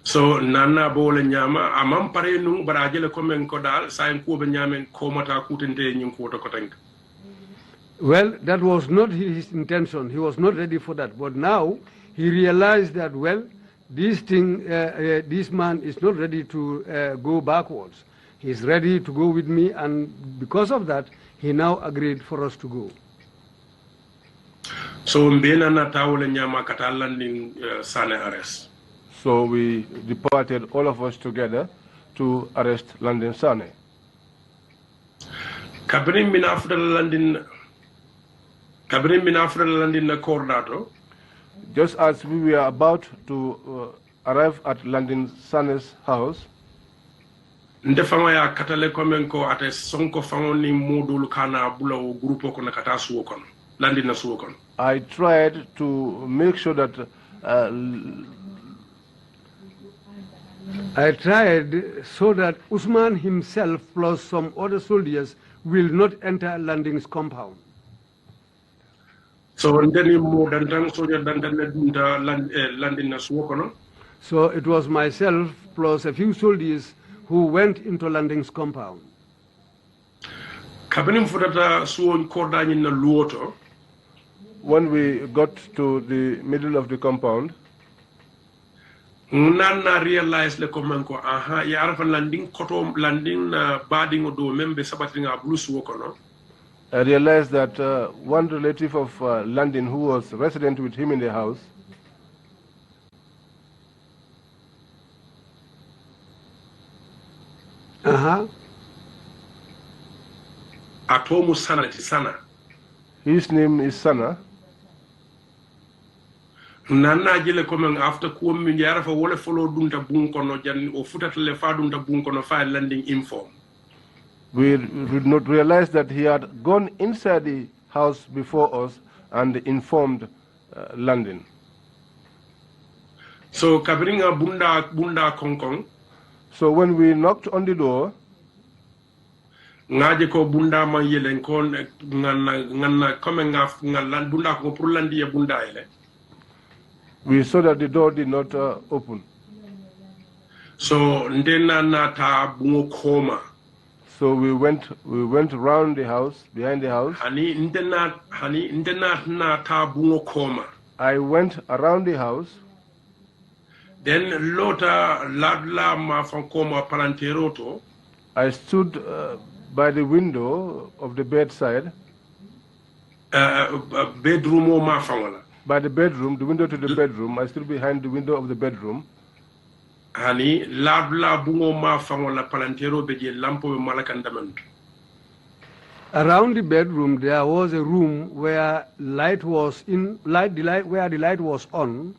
So nana bole nyama amam pare nung barajele komen kodal sa en ko be nyamen ko mata kutente nyin ko to kotank. Well, that was not his intention. He was not ready for that. But now he realized that, well, this man is not ready to go backwards. He's ready to go with me, and because of that, he now agreed for us to go. So mbena na tawole nyama kata Landing Sane arrest. So we departed, all of us together, to arrest Landing Sane. Kabrin bin after Landing na Cordato. Just as we were about to arrive at Landing Sane's house, Ndefama ya katale komen ko ate sonko fango ni modul kana bula o grupo ko na kata suwo kono Landing na suwo kono. I tried to make sure that I tried so that Usman himself plus some other soldiers will not enter Landing's compound. So ndeni mo dandang soja dandane dunta Landing na suwo kono. So it was myself plus a few soldiers who went into Landing's compound. Kabinim fudata suwo kordani na luoto. When we got to the middle of the compound, Nana realized le komenko aha ya arafa Landing koto Landing na badingo do membe sabatinga blue suwo kono. I realized that one relative of Landing who was resident with him in the house Atomu sana. his name is Sana. Nana jele komen after ko min yara fa wala follow dunta bun kono jan o futata le fa dunta bun kono fa Landing inform. We did not realize that he had gone inside the house before us and informed Landing. So kabringa bunda konkong. So when we knocked on the door, ngaje ko bunda man yelen kon nganna komen ngal bunda ko pour landi ya bunda ele. we saw that the door did not open. So ndena na ta bungo koma. So we went around the house, behind the house. Hani ndena na ta bungo koma. I went around the house. Then lota ladla ma fan koma palanteroto. I stood by the window of the bedside. Bedroom o ma fangola. By the bedroom, the window to the bedroom. I stood behind the window of the bedroom. Hani ladla bungo ma fangola palantero beje lampo be malakandaman. Around the bedroom, there was a room where where the light was on.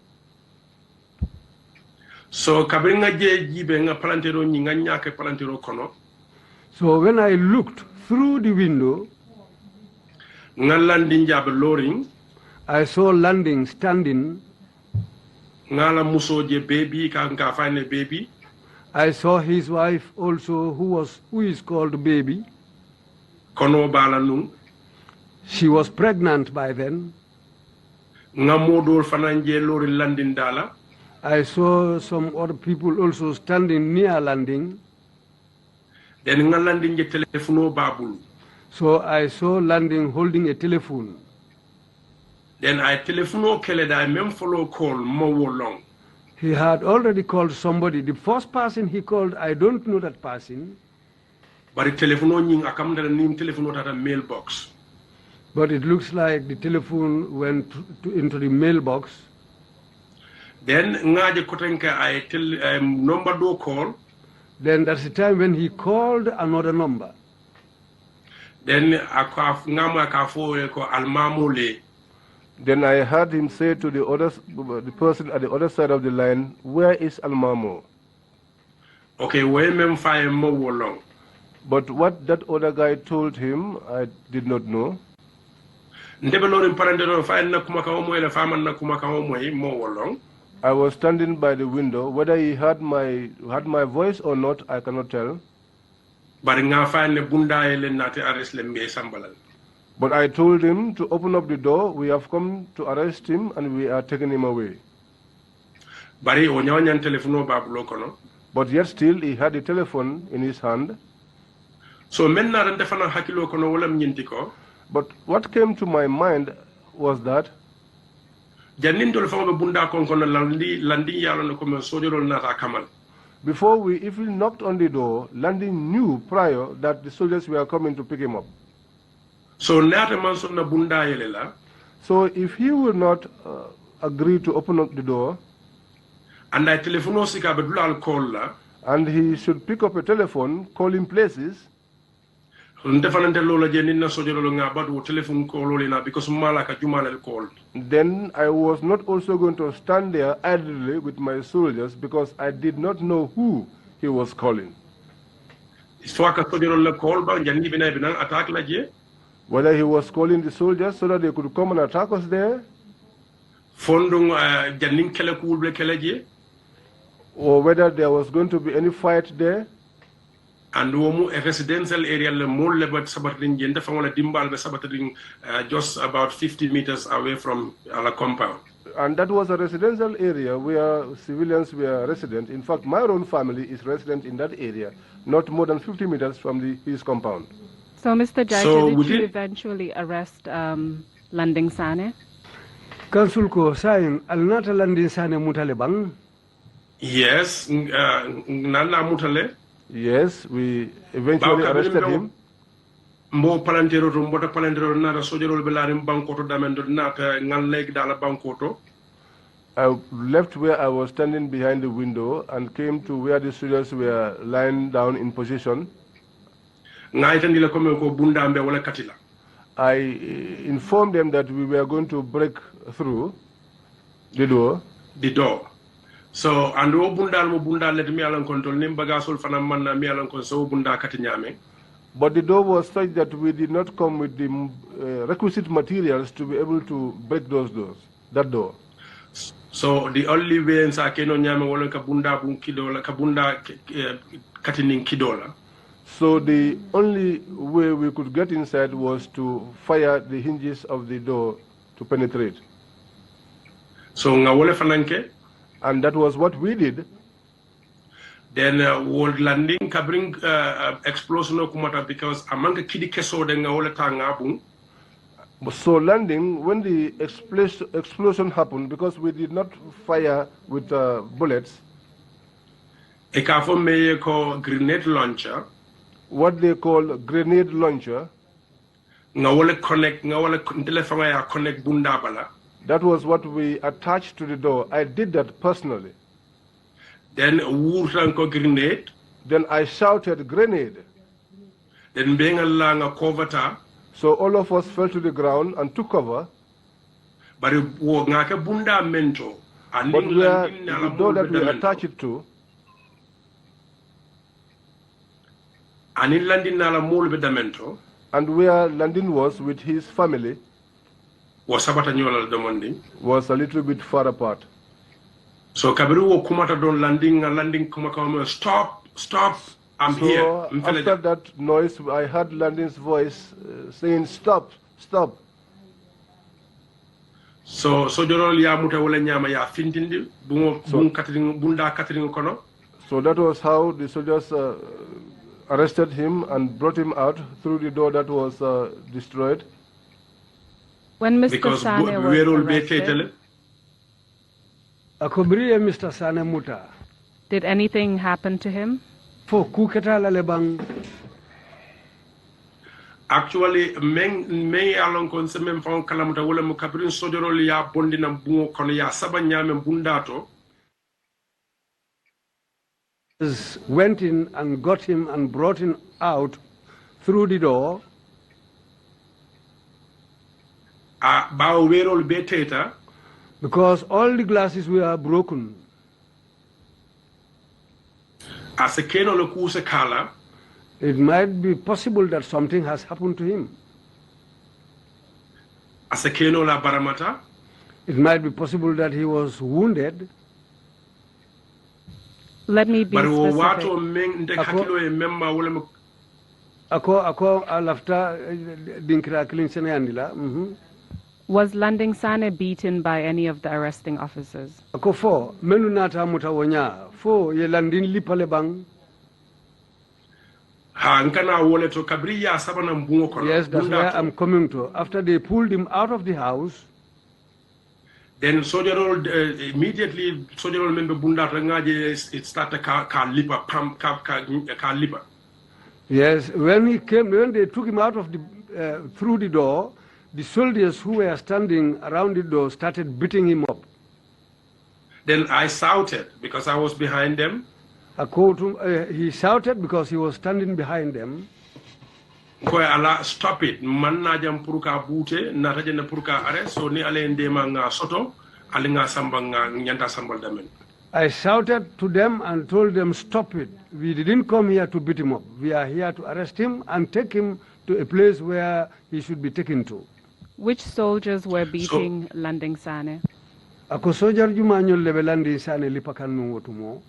So kabringa je jibe nga palantero nyi nga nyake palantero kono. So when I looked through the window, Nga landing jab loring. I saw Landing standing. Nga la muso je baby ka find baby. I saw his wife also, who is called Baby. Kono bala nung. She was pregnant by then. Nga modol fananje lori landing dala. I saw some other people also standing near Landing. Then nga landing je telefono babul. So I saw Landing holding a telephone. Then I telefono kele da mem follow call mo long. He had already called somebody. The first person he called, I don't know that person. But the telephone nying akamda nim telephone tata mailbox. But it looks like the telephone went into the mailbox. Then ngaje kotenka I tell number do call. Then that's the time when he called another number. Then ngama akafo ko almamole. Then I heard him say to the person at the other side of the line, "Where is Almamo?" Okay, we mem fire mo long. But what that other guy told him, I did not know. Ndebelori parandero fire na kumaka homo ele fama na kumaka homo mo long. I was standing by the window. Whether he heard my voice or not, I cannot tell. But nga fire ne bunda ele nate arrest le mbe sambalal. But I told him to open up the door. We have come to arrest him and we are taking him away. Bari o nyawanyan telefono babulo kono. But yet still he had the telephone in his hand. So men na rende fana hakilo kono wala mnyinti ko. But what came to my mind was that Janin dol fama bunda kon kono landi yalo no kono sojoro nata kamal. before we even knocked on the door, Landing knew prior that the soldiers were coming to pick him up. So nata manso na bunda yelela. So if he would not agree to open up the door, and I telefono sika bedula call la, and he should pick up a telephone, calling places, ndefanante je ninna sojoro nga badu telephone call na because malaka jumala call. then I was not also going to stand there idly with my soldiers because I did not know who he was calling. Soit ka sojoro la call ba jandi bina bina attack la je. Whether he was calling the soldiers so that they could come and attack us there, Fondung janning kele kulble kele je. or whether there was going to be any fight there. And womu a residential area le mol le bat sabatring jende fangola dimbal be sabatring just about 50 meters away from our compound. And that was a residential area where civilians were resident. In fact, my own family is resident in that area, not more than 50 meters from his compound. So, Mr. Jaiteh, So did you eventually arrest Landing Sane? Council ko sayin alnata Landing Sane mutale bang. Yes, nana mutale. Yes, we eventually arrested him. Mbo palantero to mbota palantero nata sojerol be larim bankoto damendo nata ngal leg dala bankoto. I left where I was standing behind the window and came to where the soldiers were lying down in position. Ngai tandila kome ko bunda mbe wala katila. I informed them that we were going to break through the door. The door. So and o bunda mo bunda let me alan control nim bagasol fana man mi alan kon so bunda kati nyame. But the door was such that we did not come with the requisite materials to be able to break that door. So the only way in Sakeno nyame wala kabunda bun kidola kabunda katinin kidola. So the only way we could get inside was to fire the hinges of the door to penetrate. So nga wole fananke. And that was what we did. Then world landing kabring explosion kumata because amanga kidi keso de nga wole tanga bun. So landing, when the explosion happened, because we did not fire with bullets, Ekafo meye ko grenade launcher. what they call grenade launcher, Nga wole connect ya connect bunda bala. that was what we attached to the door. I did that personally. Then wurtanko grenade. Then I shouted grenade. Then benga langa covata. So all of us fell to the ground and took cover. But wo ngake bunda mento. But where the door that we attach it to, and where Landin was with his family, was a little bit far apart. So Kabiru Kumata don landing Kumakama, stop, I'm here. So after that noise, I heard Landin's voice saying, stop. So Jorol ya muta wala nyama ya fintindi bunda katring kono. So that was how the soldiers arrested him and brought him out through the door that was destroyed. When Mr. Sane was arrested, Mr. Sane muta. Did anything happen to him? Fo kuketa la lebang. Actually, me along kon se mem fon kalamuta wala mo kabrin sojorol ya bondina bungo kono ya sabanyame bundato. Went in and got him and brought him out through the door. Because all the glasses were broken. It might be possible that something has happened to him. It might be possible that he was wounded. Let me be specific. Was Landing Sane beaten by any of the arresting officers? Yes, that's where I'm coming to. After they pulled him out of the house, then immediately member bunda it started ka lipa. Yes, when they took him out of the through the door, the soldiers who were standing around the door started beating him up. Then I shouted because I was behind them. He shouted because he was standing behind them. Stop it. Man na jam puruka bute na rajena puruka arrest so ni ale ndema nga soto ale nga samba nga nyanta sambal damen. I shouted to them and told them, stop it. We didn't come here to beat him up. We are here to arrest him and take him to a place where he should be taken to. Which soldiers were beating Landing Sane? Ako soldier jumanyo lebe Landing Sane lipakanu wotumo.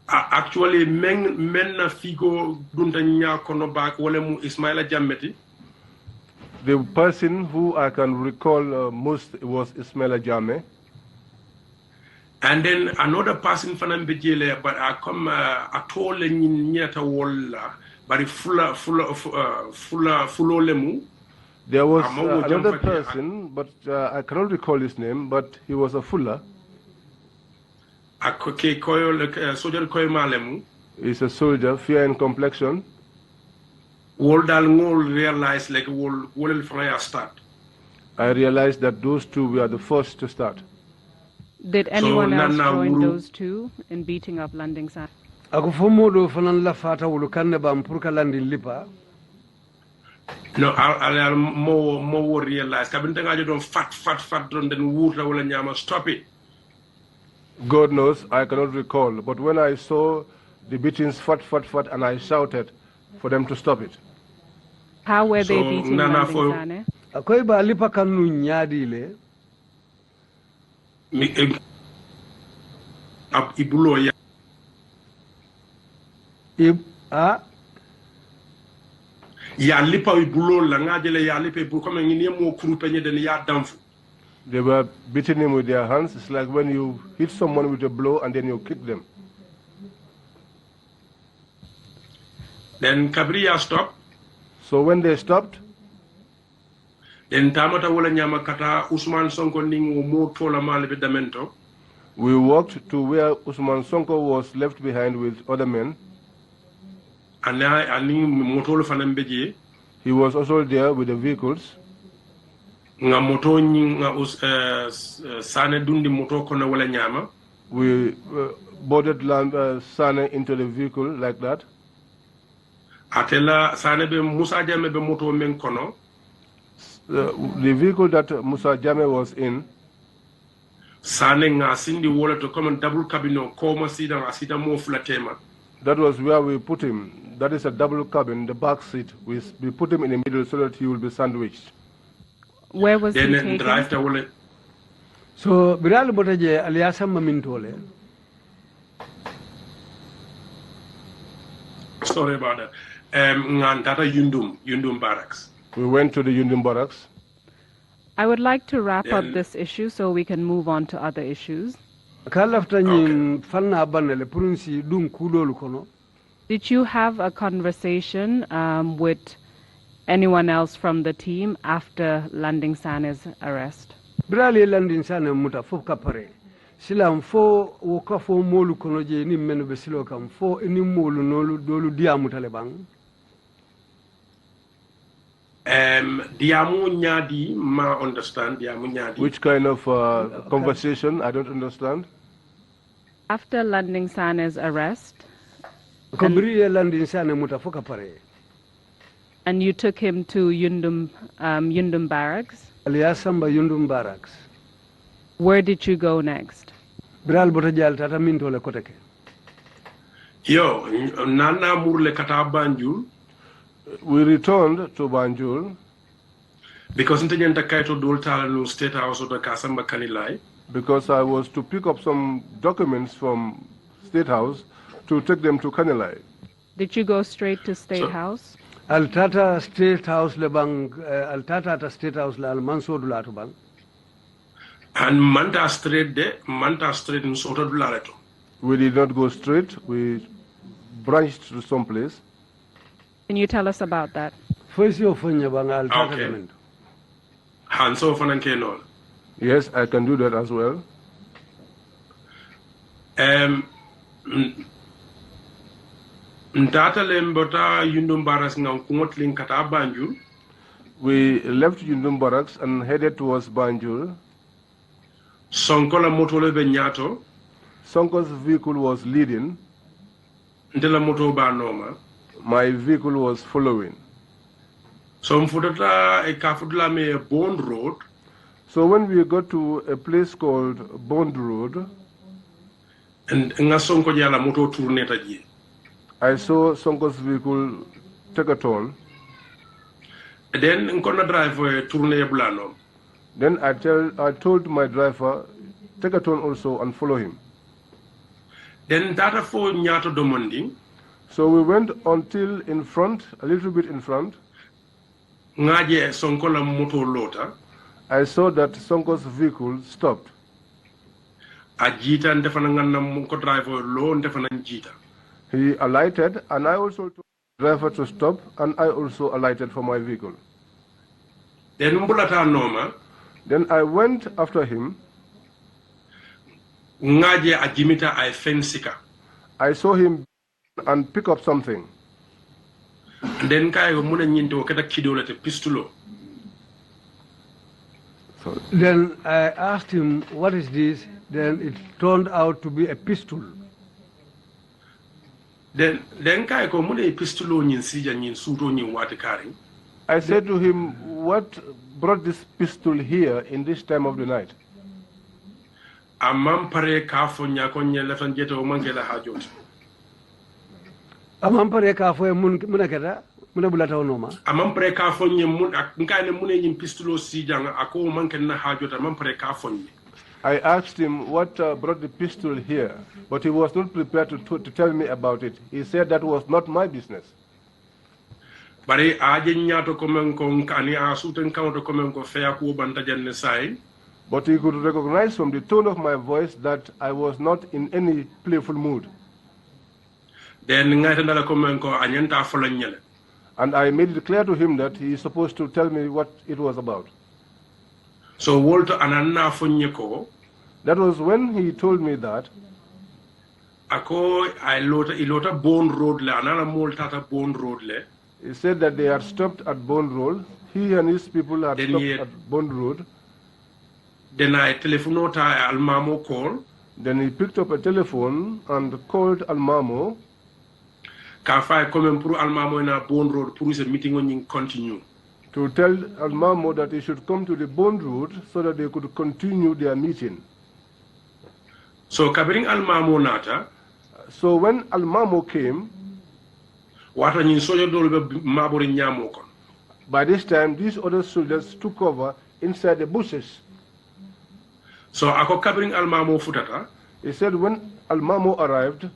Actually, men na figo dunta nya kono bak wale mu Ismaila Jammeti. The person who I can recall most was Ismaila Jammeh. And then another person fanam bejele, but I come atole nyata wala, but fulo lemu. There was another person, but I cannot recall his name, but he was a fuller. He's a soldier, fair in complexion. Realized like start. I realized that those two were the first to start. Did anyone else join those two in beating up Landing Sane? No, I'll more realize. Stop it. God knows, I cannot recall. But when I saw the beatings, fat, and I shouted for them to stop it. How were they beating Landing Sane? They were beating him with their hands. It's like when you hit someone with a blow and then you kick them. Then Cabriya stopped. So when they stopped, then Tamata wala nyama kata Usman Sonko ningo mo tola male bedamento. We walked to where Usman Sonko was left behind with other men. And he was also there with the vehicles. We boarded Sane into the vehicle like that. The vehicle that Musa Jammeh was in Sane nga sindi wala to come double cabin koma sida asida mo flatema. That was where we put him. That is a double cabin, the back seat. We put him in the middle so that he will be sandwiched. Where was then he taken? Drive the wala. So biral botaje aliasa mamintole. Sorry about that. Ngantata Yundum Barracks. We went to the Yundum Barracks. I would like to wrap up this issue so we can move on to other issues. Did you have a conversation with anyone else from the team after Landing Sane's arrest? Brali Landing Sane muta fo kapare. Silam fo woka fo molu kono je ni menu be silo kam fo ni molu nolu dolu diamu talebang. Diamu nyadi ma understand diamu nyadi. Which kind of conversation? I don't understand. After Landing Sane's arrest, and you took him to Yundum Barracks. Yundum Barracks. Where did you go next? Yo, nana murle kata Banjul. We returned to Banjul. Because State House of the Kasamba Kanilai. Because I was to pick up some documents from State House to take them to Kanilai. Did you go straight to State House? Altata State House lebang Altata State House la Manso Dulato bang. And Manta Street in Soto Dulato. We did not go straight. We branched to some place. Can you tell us about that? Okay. Hanso Fanankenol. Yes, I can do that as well. We left Yundum Barracks and headed towards Banjul. Sonko's vehicle was leading. My vehicle was following. So Bond Road. So when we got to a place called Bond Road, and I saw Sonko's vehicle take a turn. Then Then I told my driver, take a turn also and follow him. Then that for Nyato Domonding. So we went until in front, a little bit in front. I saw that Sonko's vehicle stopped. He alighted, and I also told the driver to stop, and I also alighted for my vehicle. Then I went after him. I saw him and pick up something. Then I asked him, what is this? Then it turned out to be a pistol. I said to him, what brought this pistol here in this time of the night? I asked him what brought the pistol here, but he was not prepared to tell me about it. He said that was not my business. But he could recognize from the tone of my voice that I was not in any playful mood. And I made it clear to him that he is supposed to tell me what it was about. So Walter that was when he told me that. He said that they had stopped at Bond Road. He and his people had stopped at Bond Road. Then I telephoned Almamo call. Then he picked up a telephone and called Almamo. Almamo in a Bond Road a meeting continue. To tell Almamo that he should come to the Bond Road so that they could continue their meeting. So kabiring almamo nata. So when Almamo came, Wata nyin sojo dolbe mabori nyamo kon. by this time these other soldiers took cover inside the bushes. So ako kabiring almamo futata. He said when Almamo arrived,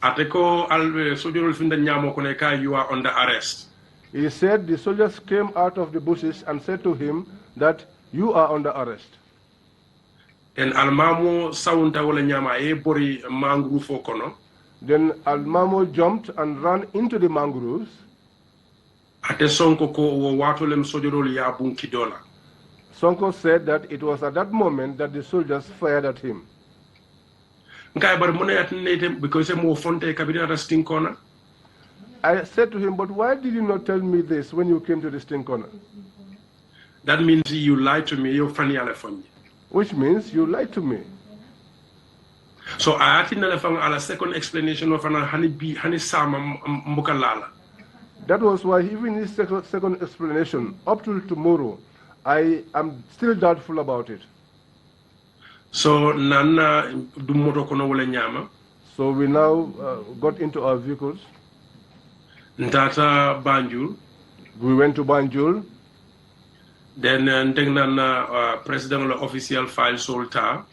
Ateko albe sojo finda nyamo koneka, you are under arrest. he said the soldiers came out of the bushes and said to him that you are under arrest. En almamo saunta wala nyama e bori mangrove kono. Then Almamo jumped and ran into the mangroves. Ate sonko ko wo watolem sojorol ya bunki dola. Sonko said that it was at that moment that the soldiers fired at him. Nkai bar mona yatnete because mo fonte kabina resting corner. I said to him, but why did you not tell me this when you came to the sting corner? That means you lied to me, you funny alefoni. Which means you lied to me. So I atin ala second explanation of an hani sama mbukalala. That was why even his second explanation, up till tomorrow, I am still doubtful about it. So nana dumoto kono wala nyama. So we now got into our vehicles. Ntata Banjul. We went to Banjul. Then ntegna president official file solta.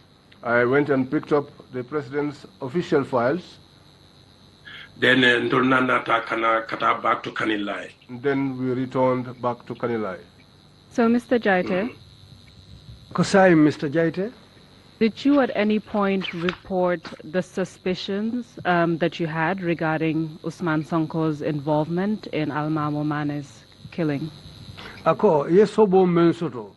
I went and picked up the president's official files. Then kata back to Kanilai. Then we returned back to Kanilai. So, Mr. Jaiteh, Kosai, Mr. Jaiteh, did you at any point report the suspicions that you had regarding Usman Sonko's involvement in Almamo Mane's killing? Ako yesobo mensoto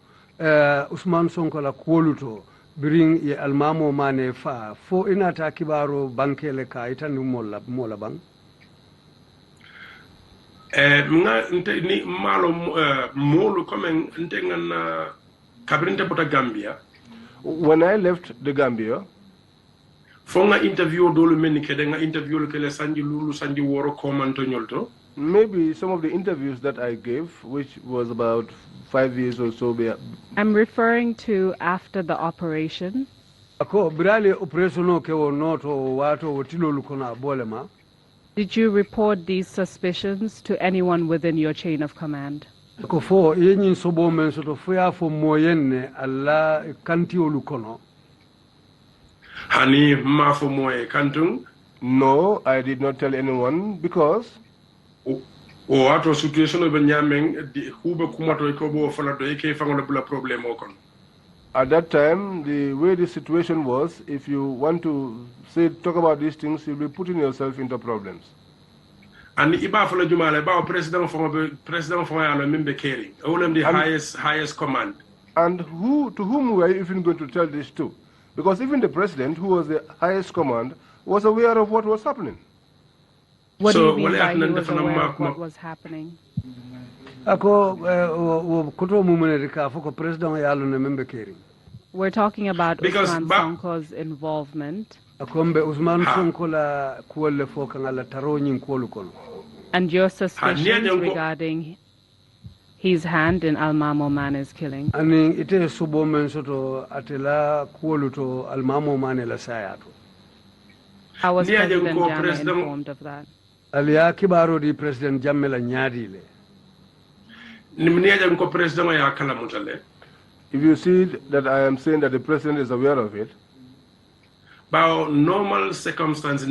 Usman Sonko la kuoluto biring ye Almamo Mane fa fo inata kibaro bankele ka itani mola bang. Mga ni malo molu komen ntenga kabirinte pota Gambia. When I left the Gambia, fonga interview dolu meni kedenga interview kele sanji lulu sanji woro komanto nyolto. maybe some of the interviews that I gave, which was about 5 years or so. I'm referring to after the operation. Did you report these suspicions to anyone within your chain of command? No, I did not tell anyone because at that time, the way the situation was, if you want to talk about these things, you'll be putting yourself into problems. And the president for caring, the highest command. And to whom were you even going to tell this to? Because even the president, who was the highest command, was aware of what was happening. What do you mean by he was aware of what was happening? We're talking about Usman Sonko's involvement. And your suspicions regarding his hand in Almamo Mane's killing. How was President Jammeh informed of that? If you see that I am saying that the president is aware of it, by normal circumstances,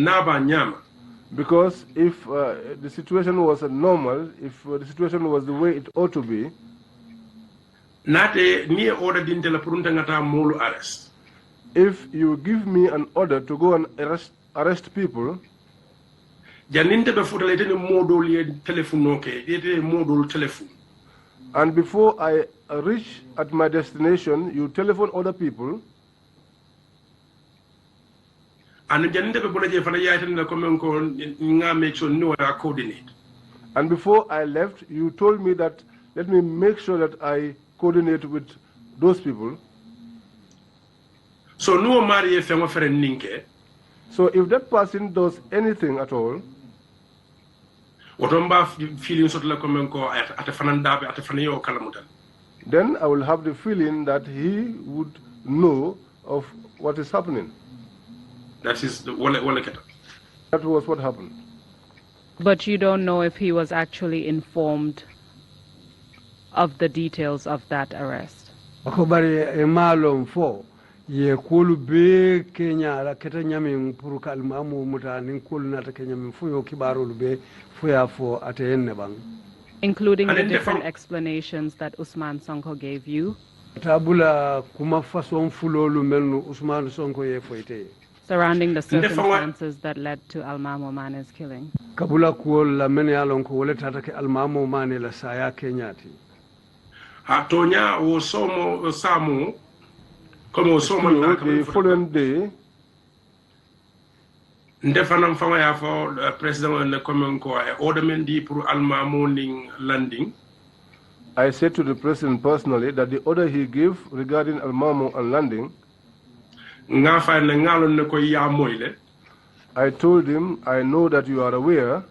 because if the situation was normal, if the situation was the way it ought to be, if you give me an order to go and arrest people, and before I reach at my destination, you telephone other people, and before I left, you told me that let me make sure that I coordinate with those people. So So if that person does anything at all, then I will have the feeling that he would know of what is happening. That is the wale keta. That was what happened. But you don't know if he was actually informed of the details of that arrest. Akobari emalom fo ye kulu be Kenya la keta nyami pour kalmamu muta nin kulu nata Kenya min fo yo kibarul be fo ya fo atenne bang. Including the different explanations that Usman Sonko gave you. Tabula kuma façon fulolu melnu Usman Sonko ye foite. Surrounding the circumstances that led to Almamo Mane's killing. Kabula kuol la mene alon ko wole tata ke Almamo Mane la saya Kenyati. Atonya o somo samu como somo the following day ndefanam fama ya fo president ne comme ko e order men di pour Almamo ning landing. I said to the president personally that the order he gave regarding Almamo and landing, I told him, I know that you are aware,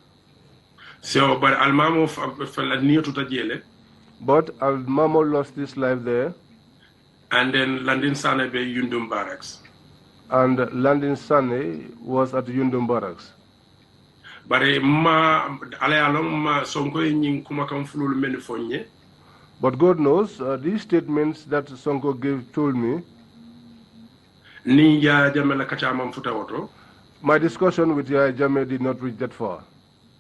so, but Almamo lost his life there, and then Landing Sane be Yundum Barracks. And Landing Sane was at Yundum Barracks. But But God knows, these statements that Sonko told me, my discussion with Yaya Jammeh did not reach that far.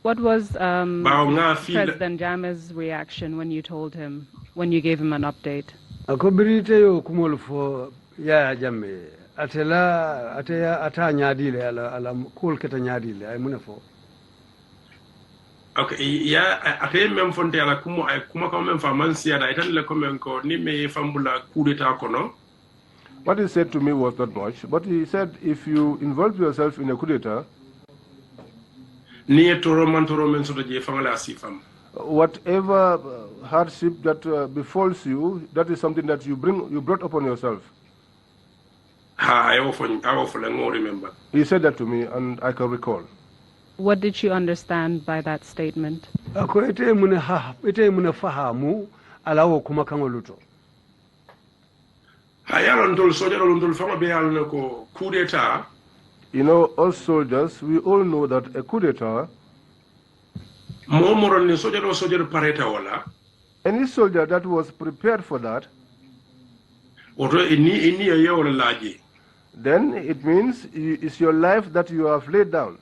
What was President Jammeh's reaction when you told him, when you gave him an update? Akobirite yo kumol fo Yaya Jammeh atela ata nyadile ala kol keta nyadile ay munafo. Okay, yeah, I même fonte ala kuma ko même fa man sia da itan le comme ko ni me fambula coup d'état kono. What he said to me was not much, but he said if you involve yourself in a coup d'état, whatever hardship that befalls you, that is something that you brought upon yourself. I remember. He said that to me, and I can recall. What did you understand by that statement? You know, all soldiers, we all know that a coup d'etat, any soldier that was prepared for that, then it means it's your life that you have laid down.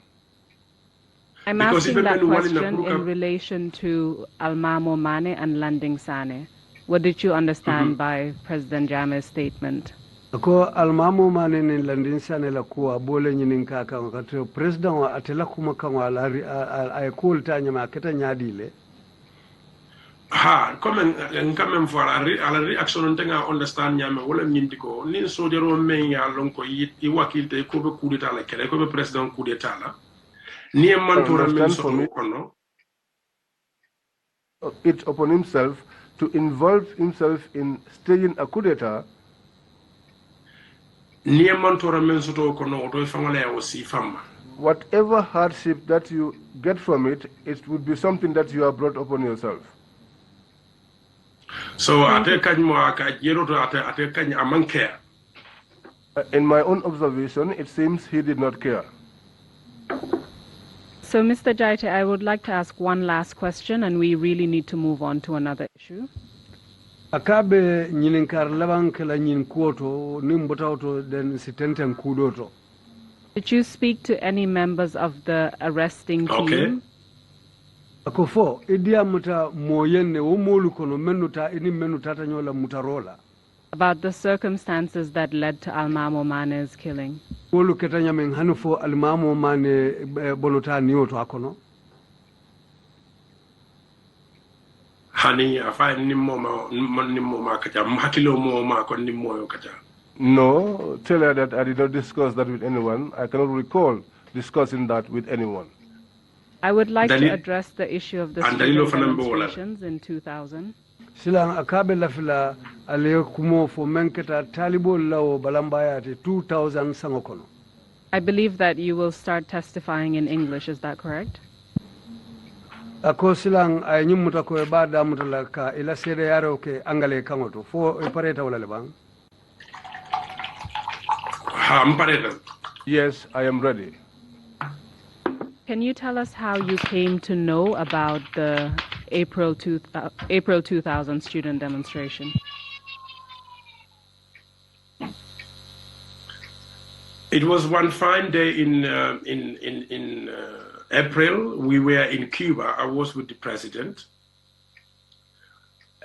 I'm asking that question in relation to Almamo Mane and Landing Sane. What did you understand by President Jammeh's statement? Ko Almamo Mane ni Landing Sane la kuwa bole nyinin kaka wakati president wa atela kuma kama ay kul tanya maketa nyadile. Comme fois la réaction on understand nyame wala nyindiko ni sojero men ya lonko yi wakilte ko be coup d'état la kele ko be president coup d'état la. It upon himself to involve himself in staging a coup d'etat. Whatever hardship that you get from it, it would be something that you have brought upon yourself. So, in my own observation, it seems he did not care. So, Mr. Jaiteh, I would like to ask one last question, and we really need to move on to another issue. Akabe nyininkar laban kala nyin kuoto nimbotauto den sitenten kudoto. Did you speak to any members of the arresting team? Akofo idia muta moyenne o molu kono menuta ini menuta tanyola mutarola. About the circumstances that led to Almamo Mane's killing. Molu ketanya men hanufo Almamo Mane bonota nioto akono. Hani afai nimoma kacha mahakilo mo kon nimoyo kacha. No, tell her that I did not discuss that with anyone. I cannot recall discussing that with anyone. I would like to address the issue of the student demonstrations in 2000. Silang akabe la fila ale kumo fo menketa talibo lao balambaya te 2000 sangokono. I believe that you will start testifying in English, is that correct? Ako silang ay nyumuta ko bada mutalaka ila sere yaro ke angale kangoto fo pareta wala lebang. Yes, I am ready. Can you tell us how you came to know about the April 2000 student demonstration? It was one fine day in April. We were in Cuba. I was with the president.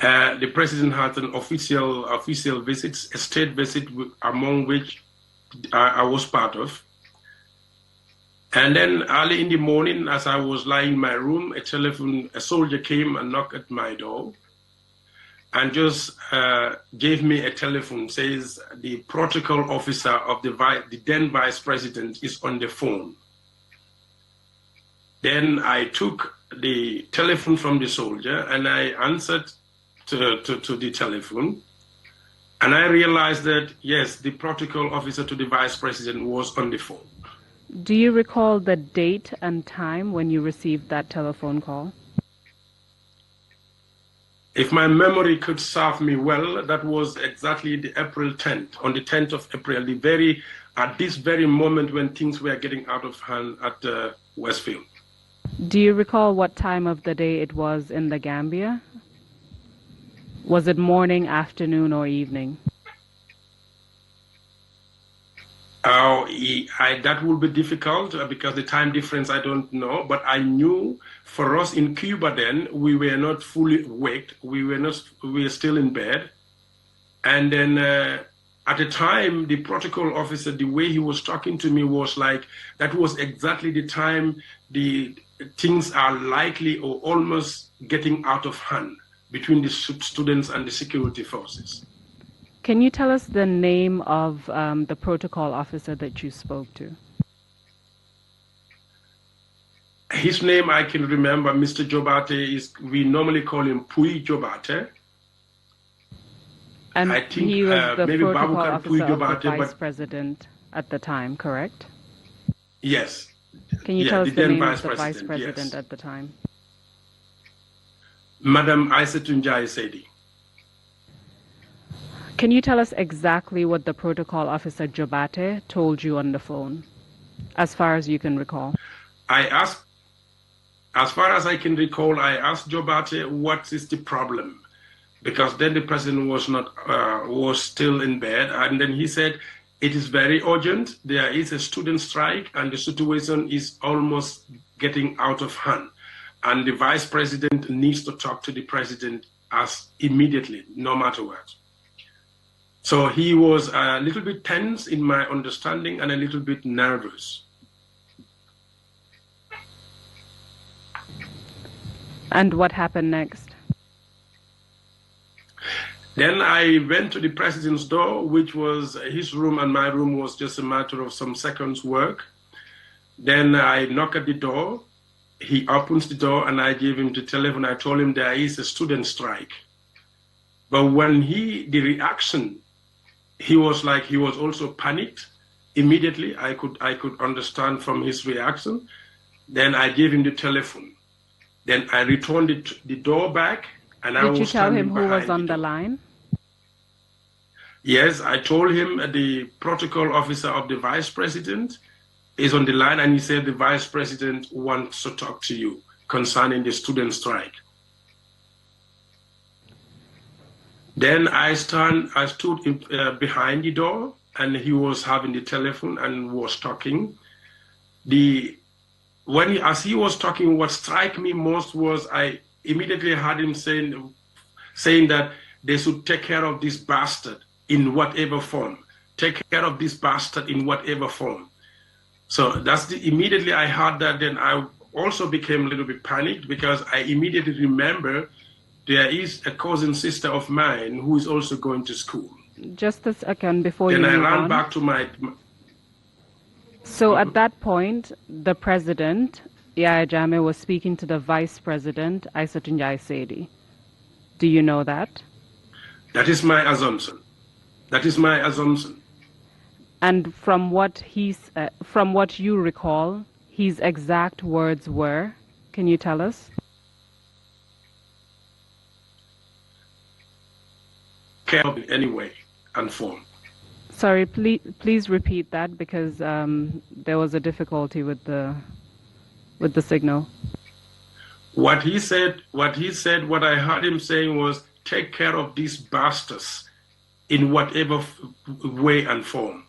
The president had an official visit, a state visit, among which I was part of. And then early in the morning, as I was lying in my room, a soldier came and knocked at my door and just gave me a telephone, says the protocol officer of the then vice president is on the phone. Then I took the telephone from the soldier and I answered to the telephone. And I realized that, yes, the protocol officer to the vice president was on the phone. Do you recall the date and time when you received that telephone call? If my memory could serve me well, that was exactly the April 10th, on the 10th of April, at this very moment when things were getting out of hand at Westfield. Do you recall what time of the day it was in the Gambia? Was it morning, afternoon, or evening? That would be difficult because the time difference I don't know, but I knew for us in Cuba then we were not fully awake. We were still in bed, and then at the time the protocol officer, the way he was talking to me was like that was exactly the time the things are likely or almost getting out of hand between the students and the security forces. Can you tell us the name of the protocol officer that you spoke to? His name I can remember, Mr. Jaiteh, we normally call him Pui Jaiteh. And I think he was the maybe protocol Babukan officer Pui of the Jaiteh, vice but president at the time, correct? yes. Can you Yeah, tell us the then name of the vice yes. president at the time? Madam Jaiteh. Can you tell us exactly what the protocol officer Jaiteh told you on the phone, as far as you can recall? As far as I can recall, I asked Jaiteh what is the problem, because then the president was still in bed, and then he said it is very urgent. There is a student strike, and the situation is almost getting out of hand, and the vice president needs to talk to the president immediately, no matter what. So he was a little bit tense in my understanding and a little bit nervous. And what happened next? Then I went to the president's door, which was his room, and my room was just a matter of some seconds' work. Then I knocked at the door. He opens the door, and I gave him the telephone. I told him there is a student strike. But when the reaction, he was also panicked immediately. I could understand from his reaction. Then I gave him the telephone. Then I returned the door back, and I was Did you tell him who was on the the line? Yes, I told him the protocol officer of the vice president is on the line, and he said the vice president wants to talk to you concerning the student strike. Then I stood behind the door, and he was having the telephone and was talking. As he was talking, what struck me most was I immediately heard him saying that they should take care of this bastard in whatever form. Take care of this bastard in whatever form. So immediately I heard that. Then I also became a little bit panicked because I immediately remember there is a cousin sister of mine who is also going to school. Just a second before then you move I ran on. back to my. So at that point, the president, Yahya Jammeh, was speaking to the vice president, Aissatou Njie Saidi. Do you know that? That is my assumption. And from what you recall, his exact words were, can you tell us? Care in any way and form. Sorry, please repeat that because there was a difficulty with the signal. What he said, what I heard him saying was, take care of these bastards in whatever way and form.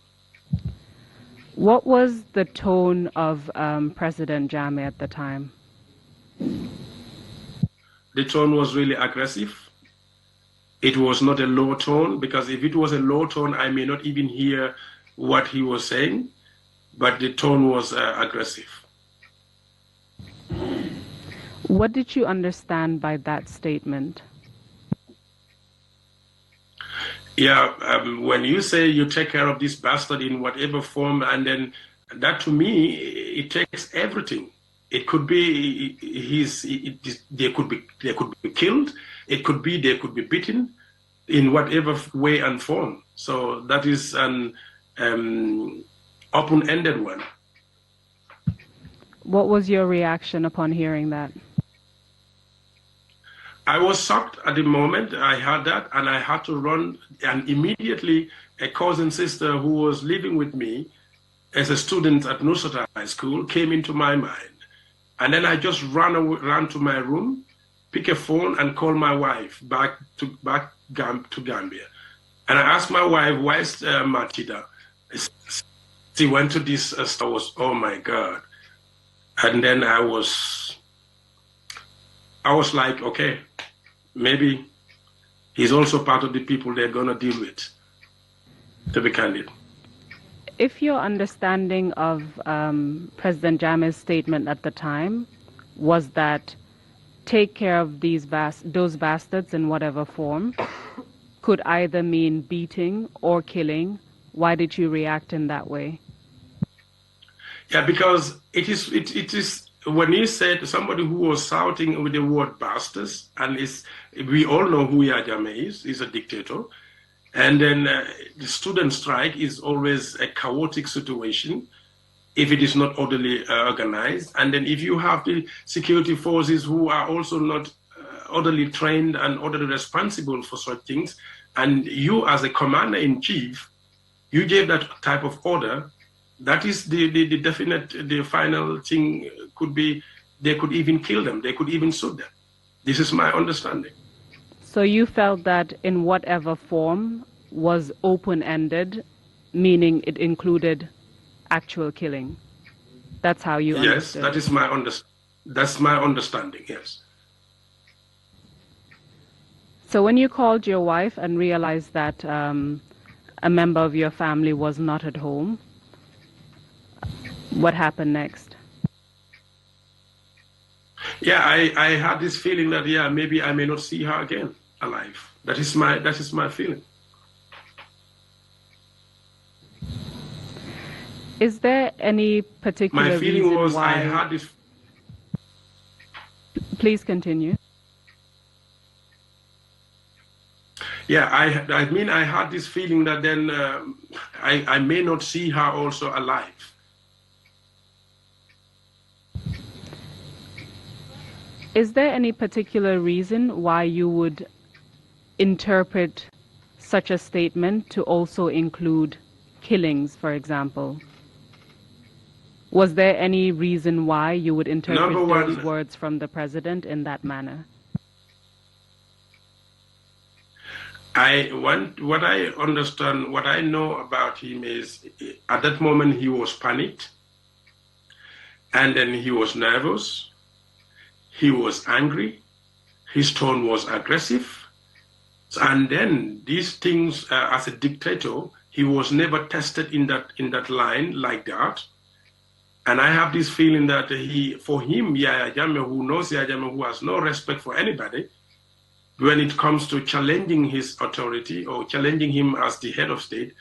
What was the tone of President Jammeh at the time? The tone was really aggressive. It was not a low tone, because if it was a low tone, I may not even hear what he was saying, but the tone was aggressive. What did you understand by that statement? Yeah, when you say you take care of this bastard in whatever form, and then that, to me, it takes everything. It could be they could be killed. It could be they could be beaten in whatever way and form. So that is an open-ended one. What was your reaction upon hearing that? I was shocked at the moment I heard that, and I had to run, and immediately a cousin sister who was living with me as a student at Nusrat High School came into my mind. And then I just ran to my room, pick a phone, and call my wife back to Gambia. And I asked my wife, why is Martida? She went to this store. Oh my God. And then I was like, okay, maybe he's also part of the people they're going to deal with, to be candid. If your understanding of President Jammeh's statement at the time was that take care of those bastards in whatever form, could either mean beating or killing, why did you react in that way? Yeah, because it is when you said somebody who was shouting with the word bastards, and we all know who Yahya Jammeh is. He's a dictator. And then the student strike is always a chaotic situation if it is not orderly organized. And then if you have the security forces who are also not orderly trained and orderly responsible for such things, and you as a commander-in-chief, you gave that type of order, that is the final thing could be, they could even kill them, they could even shoot them. This is my understanding. So you felt that in whatever form was open-ended, meaning it included actual killing. That's how you understood. Yes, that's my understanding, yes. So when you called your wife and realized that a member of your family was not at home, what happened next? Yeah, I had this feeling that, yeah, maybe I may not see her again alive. That is my feeling. Is there any particular my feeling reason was why... I had this... Please continue. Yeah, I mean, I had this feeling that then I may not see her also alive. Is there any particular reason why you would interpret such a statement to also include killings, for example? Was there any reason why you would interpret those words from the president in that manner? What I understand, what I know about him is, at that moment he was panicked, and then he was nervous, he was angry, his tone was aggressive, and then these things, as a dictator, he was never tested in that line like that. And I have this feeling that for him, Yahya Jammeh, who knows Yahya Jammeh, who has no respect for anybody, when it comes to challenging his authority or challenging him as the head of state,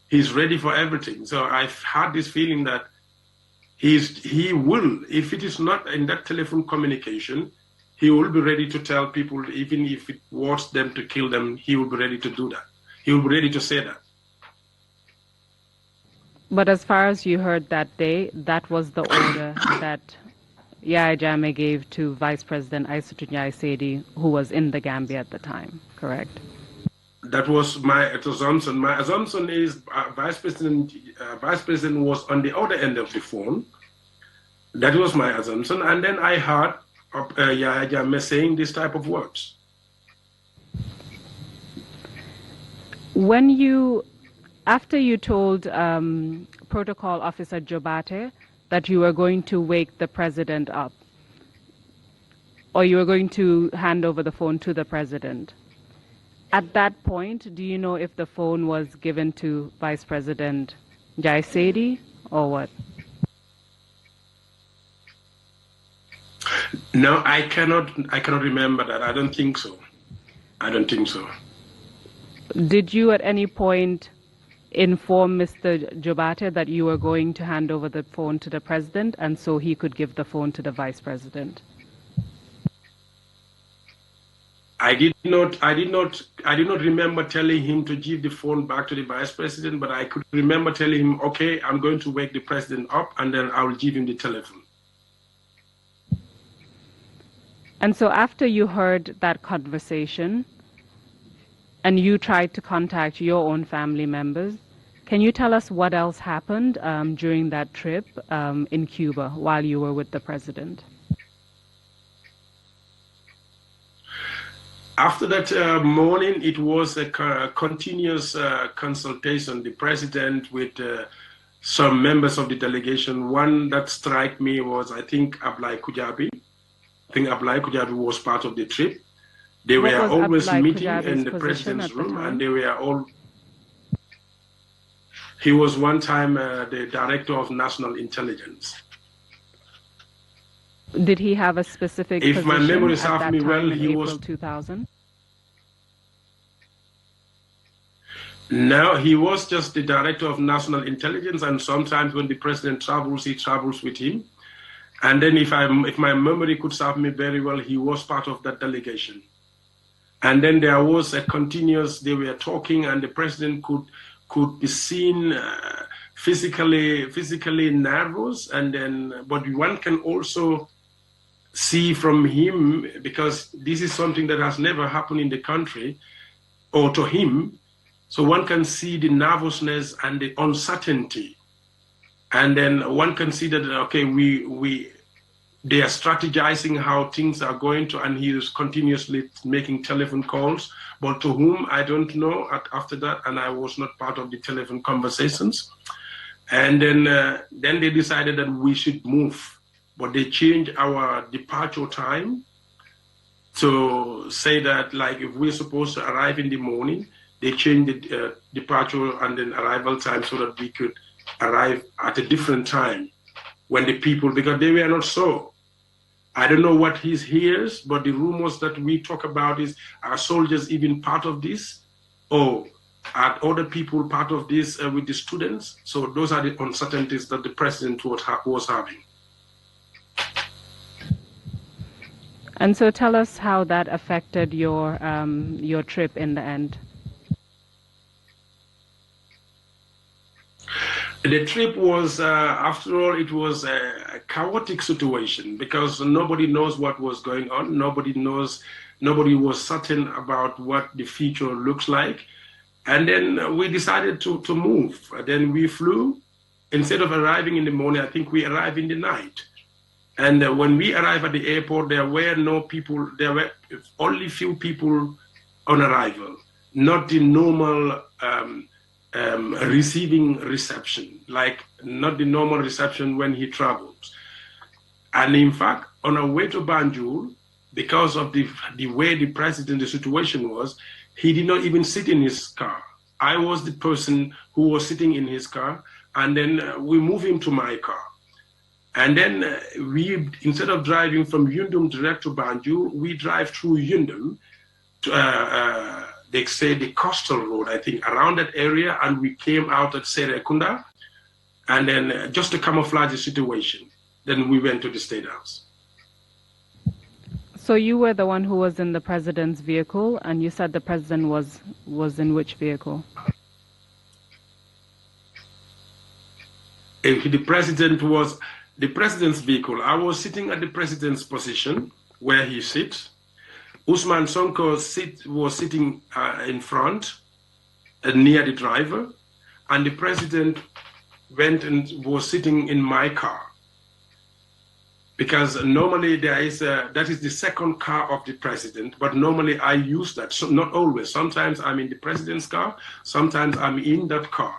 he's ready for everything. So I've had this feeling that he will, if it is not in that telephone communication, he will be ready to tell people, even if it wants them to kill them, he will be ready to do that. He will be ready to say that. But as far as you heard that day, that was the order that Yahya Jammeh gave to Vice President Aïssatou Ndiaye Seydi, who was in the Gambia at the time, correct? That was my assumption. My assumption is Vice President was on the other end of the phone. That was my assumption. And then I heard Yahya Jammeh saying this type of words. After you told Protocol Officer Jaiteh that you were going to wake the president up, or you were going to hand over the phone to the president, at that point, do you know if the phone was given to Vice President Jaiteh or what? No, I cannot remember that. I don't think so. Did you at any point inform Mr. Jaiteh that you were going to hand over the phone to the president and so he could give the phone to the vice president? I did not remember telling him to give the phone back to the vice president, but I could remember telling him, okay, I'm going to wake the president up and then I will give him the telephone. And so after you heard that conversation and you tried to contact your own family members, can you tell us what else happened during that trip in Cuba while you were with the president? After that morning, it was a continuous consultation, the president with some members of the delegation. One that struck me was, I think, Ablai Kujabi. I think Ablai Kujabi was part of the trip. They were always meeting in the president's room, and they were all... He was one time the director of national intelligence. Did he have a specific position? If my memory serves me well, he April was... 2000? No, he was just the director of national intelligence, and sometimes when the president travels, he travels with him. And then if my memory could serve me very well, he was part of that delegation. And then there was a continuous, they were talking, and the president could be seen physically nervous, and then, but one can also see from him, because this is something that has never happened in the country or to him, so one can see the nervousness and the uncertainty. And then one can see that, okay, they are strategizing how things are going to, and he is continuously making telephone calls, but to whom, I don't know after that, and I was not part of the telephone conversations. And then they decided that we should move, but they changed our departure time to say that, like, if we're supposed to arrive in the morning, they changed the departure and then arrival time so that we could arrive at a different time when the people, because they were not so. I don't know what he hears, but the rumors that we talk about is, are soldiers even part of this? Or are other people part of this with the students? So those are the uncertainties that the president was having. And so tell us how that affected your trip in the end. The trip was, after all, it was a chaotic situation because nobody knows what was going on. Nobody was certain about what the future looks like. And then we decided to move. Then we flew. Instead of arriving in the morning, I think we arrived in the night. And when we arrived at the airport, there were no people, there were only few people on arrival, not the normal receiving reception, like not the normal reception when he travels. And in fact, on our way to Banjul, because of the way the situation was, he did not even sit in his car. I was the person who was sitting in his car, and then we moved him to my car. And then we, instead of driving from Yundum direct to Banjul, we drive through Yundum to, they say the coastal road, I think, around that area, and we came out at Serekunda, and then just to camouflage the situation, then we went to the State House. So you were the one who was in the president's vehicle, and you said the president was in which vehicle? The president was the president's vehicle. I was sitting at the president's position where he sits. Usman Sonko was sitting in front, near the driver, and the president went and was sitting in my car. Because normally that is the second car of the president, but normally I use that, so not always. Sometimes I'm in the president's car, sometimes I'm in that car.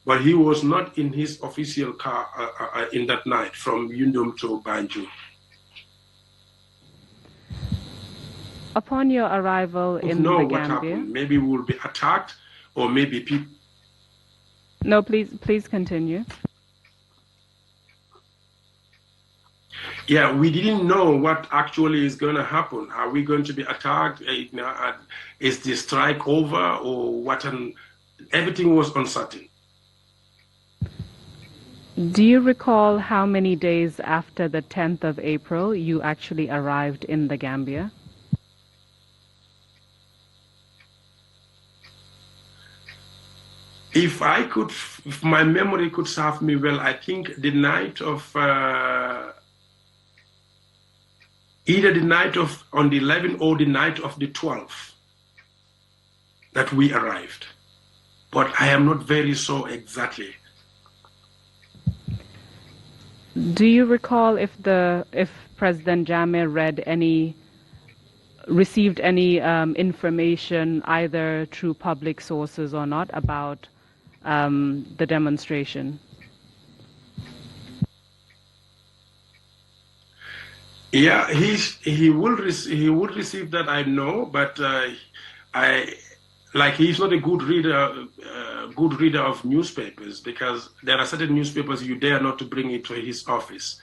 But he was not in his official car in that night from Yundum to Banjul. Upon your arrival in the what Gambia... happened. Maybe we will be attacked, or maybe people... No, please continue. Yeah, we didn't know what actually is going to happen. Are we going to be attacked? Is the strike over, or what? Everything was uncertain. Do you recall how many days after the 10th of April you actually arrived in the Gambia? If my memory could serve me well, I think the night of, either the night of on the 11th or the night of the 12th that we arrived. But I am not very sure exactly. Do you recall if President Jammeh received any information either through public sources or not about the demonstration? Yeah, he would receive that, I know, but he's not a good reader of newspapers, because there are certain newspapers you dare not to bring it to his office.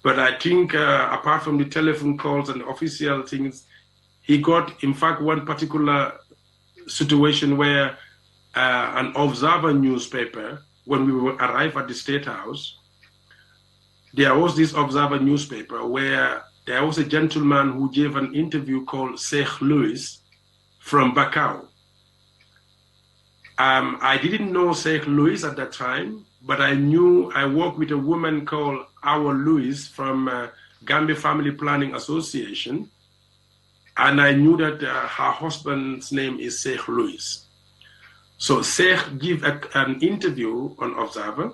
But I think apart from the telephone calls and official things, he got, in fact, one particular situation where an Observer newspaper, when we arrived at the State House, there was this Observer newspaper where there was a gentleman who gave an interview called Sheikh Louis from Bakau. I didn't know Sheikh Louis at that time, but I worked with a woman called Our Louis from Gambia Family Planning Association, and I knew that her husband's name is Sheikh Louis. So Sheikh gave an interview on Observer,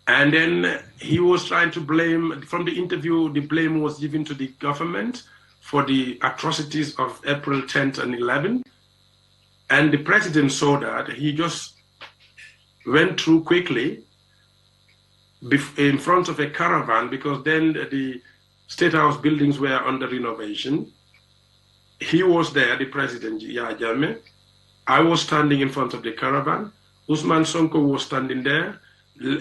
and then he was trying to blame, from the interview, the blame was given to the government for the atrocities of April 10th and 11th. And the president saw that. He just went through quickly in front of a caravan, because then the State House buildings were under renovation. He was there, the president, Jammeh. I was standing in front of the caravan. Usman Sonko was standing there.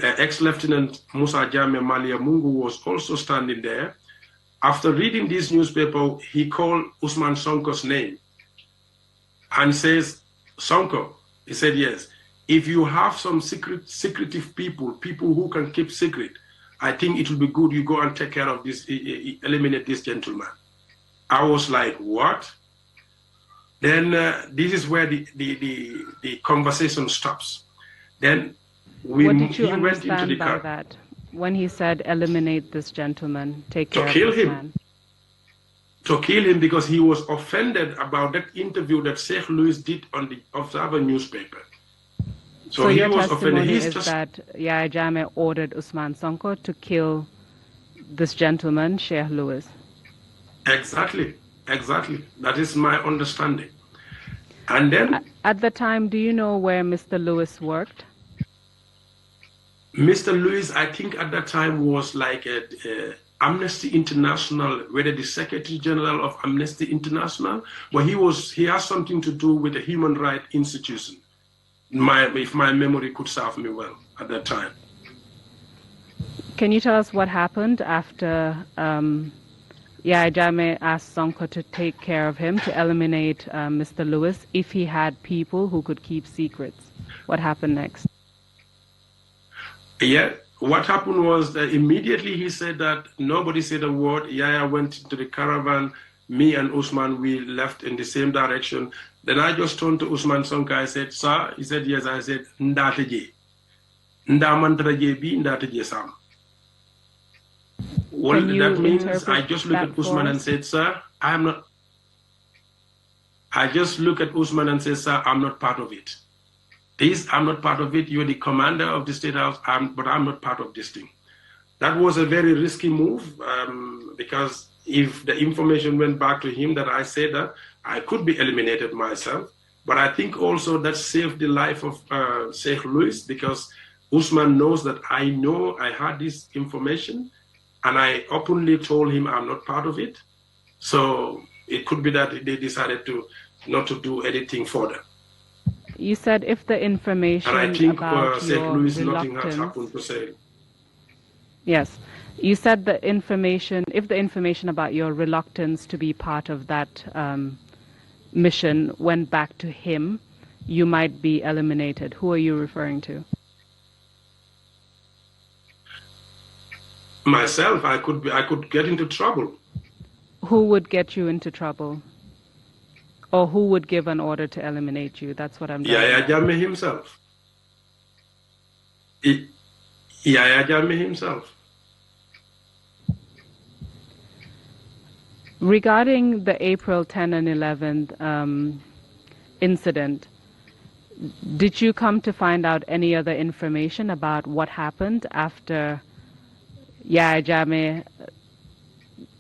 Ex-Lieutenant Musa Jammeh Malia Mungu was also standing there. After reading this newspaper, he called Usman Sonko's name and says, Sonko, he said, yes, if you have some secretive people who can keep secret, I think it will be good you go and take care of this, eliminate this gentleman. I was like, what? Then this is where the conversation stops. Then what did you understand by that? When he said, eliminate this gentleman, take care of this man? To kill him, because he was offended about that interview that Sheikh Louis did on the Observer newspaper. So he your was testimony offended. Is that Yahya Jammeh ordered Usman Sonko to kill this gentleman, Sheikh Louis? Exactly. That is my understanding. And then... At the time, do you know where Mr. Louis worked? Mr. Louis, I think at that time was like Amnesty International, whether the Secretary General of Amnesty International, but he has something to do with the human rights institution. If my memory could serve me well at that time. Can you tell us what happened after Yahya Jammeh asked Sonko to take care of him, to eliminate Mr. Louis, if he had people who could keep secrets? What happened next? Yeah, what happened was that immediately he said that nobody said a word. Yahya went into the caravan. Me and Usman, we left in the same direction. Then I just turned to Usman Sonko. I said, sir? He said, yes. I said, ndateje. Ndamantraje bi ndateje sam. Well, that means I interpret just look that at Usman for and us? said, sir, I'm not. I just look at Usman and say, sir, I'm not part of it. This, I'm not part of it. You're the commander of the State House, but I'm not part of this thing. That was a very risky move because if the information went back to him that I said that, I could be eliminated myself. But I think also that saved the life of Sheikh Louis because Usman knows that I know I had this information and I openly told him I'm not part of it. So it could be that they decided to not to do anything further. You said if the And I information think about Sheikh your Louis, nothing has reluctance. happened to say. Yes. You said the information, if the information about your reluctance to be part of that mission went back to him, you might be eliminated. Who are you referring to? Myself, I could get into trouble. Who would get you into trouble? Or who would give an order to eliminate you? That's what I'm Yahya driving at. Jammeh himself. Yahya Jammeh himself. Regarding the April 10 and 11 incident, did you come to find out any other information about what happened after Yahya Jammeh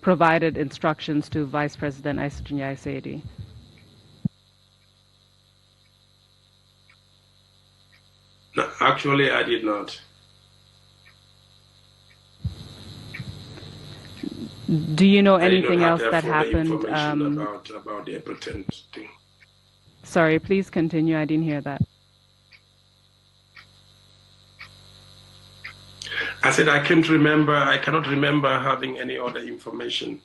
provided instructions to Vice President Aissatou Saidi? No, actually, I did not. Do you know anything else that happened? Information about the April 10 thing. Sorry, please continue. I didn't hear that. I said I cannot remember having any other information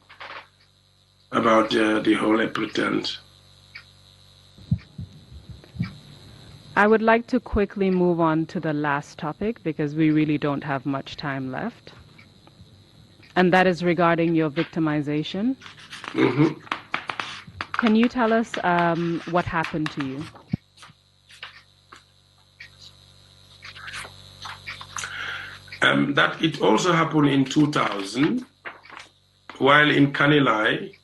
about the whole April 10th. I would like to quickly move on to the last topic because we really don't have much time left. And that is regarding your victimization. Mm-hmm. Can you tell us what happened to you? That it also happened in 2000. While in Kanilai,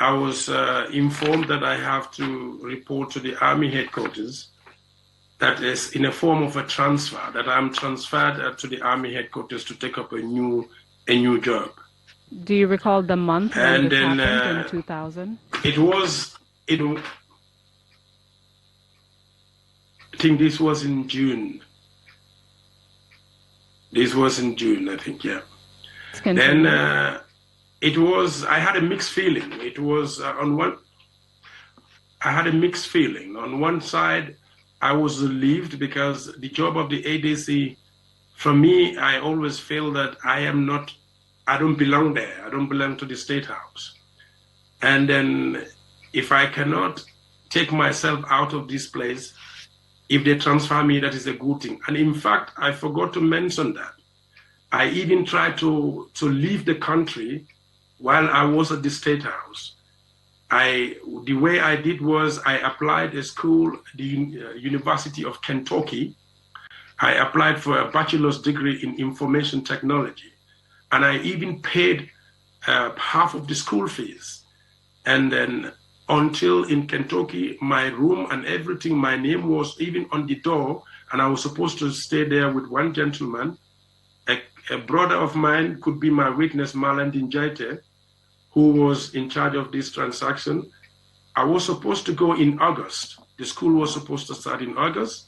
I was informed that I have to report to the Army headquarters. That is in a form of a transfer, that I'm transferred to the Army headquarters to take up a new job. Do you recall the month when this happened in 2000? I think this was in June. This was in June, I think, yeah. Then I had a mixed feeling. It was I had a mixed feeling. On one side, I was relieved because the job of the ADC, for me, I always feel that I don't belong there. I don't belong to the State House. And then if I cannot take myself out of this place, if they transfer me, that is a good thing. And in fact, I forgot to mention that. I even tried to leave the country while I was at the State House. The way I did was I applied a school, the University of Kentucky. I applied for a bachelor's degree in information technology. And I even paid half of the school fees. And then until in Kentucky, my room and everything, my name was even on the door, and I was supposed to stay there with one gentleman. A brother of mine could be my witness, Malandin Jaiteh, who was in charge of this transaction. I was supposed to go in August. The school was supposed to start in August,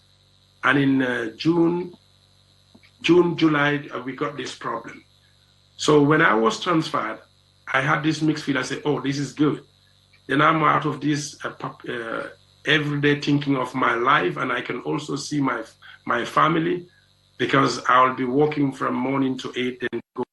and in June, July, we got this problem. So when I was transferred, I had this mixed feel. I said, oh, this is good. Then I'm out of this everyday thinking of my life, and I can also see my family, because I'll be working from morning to 8 and go.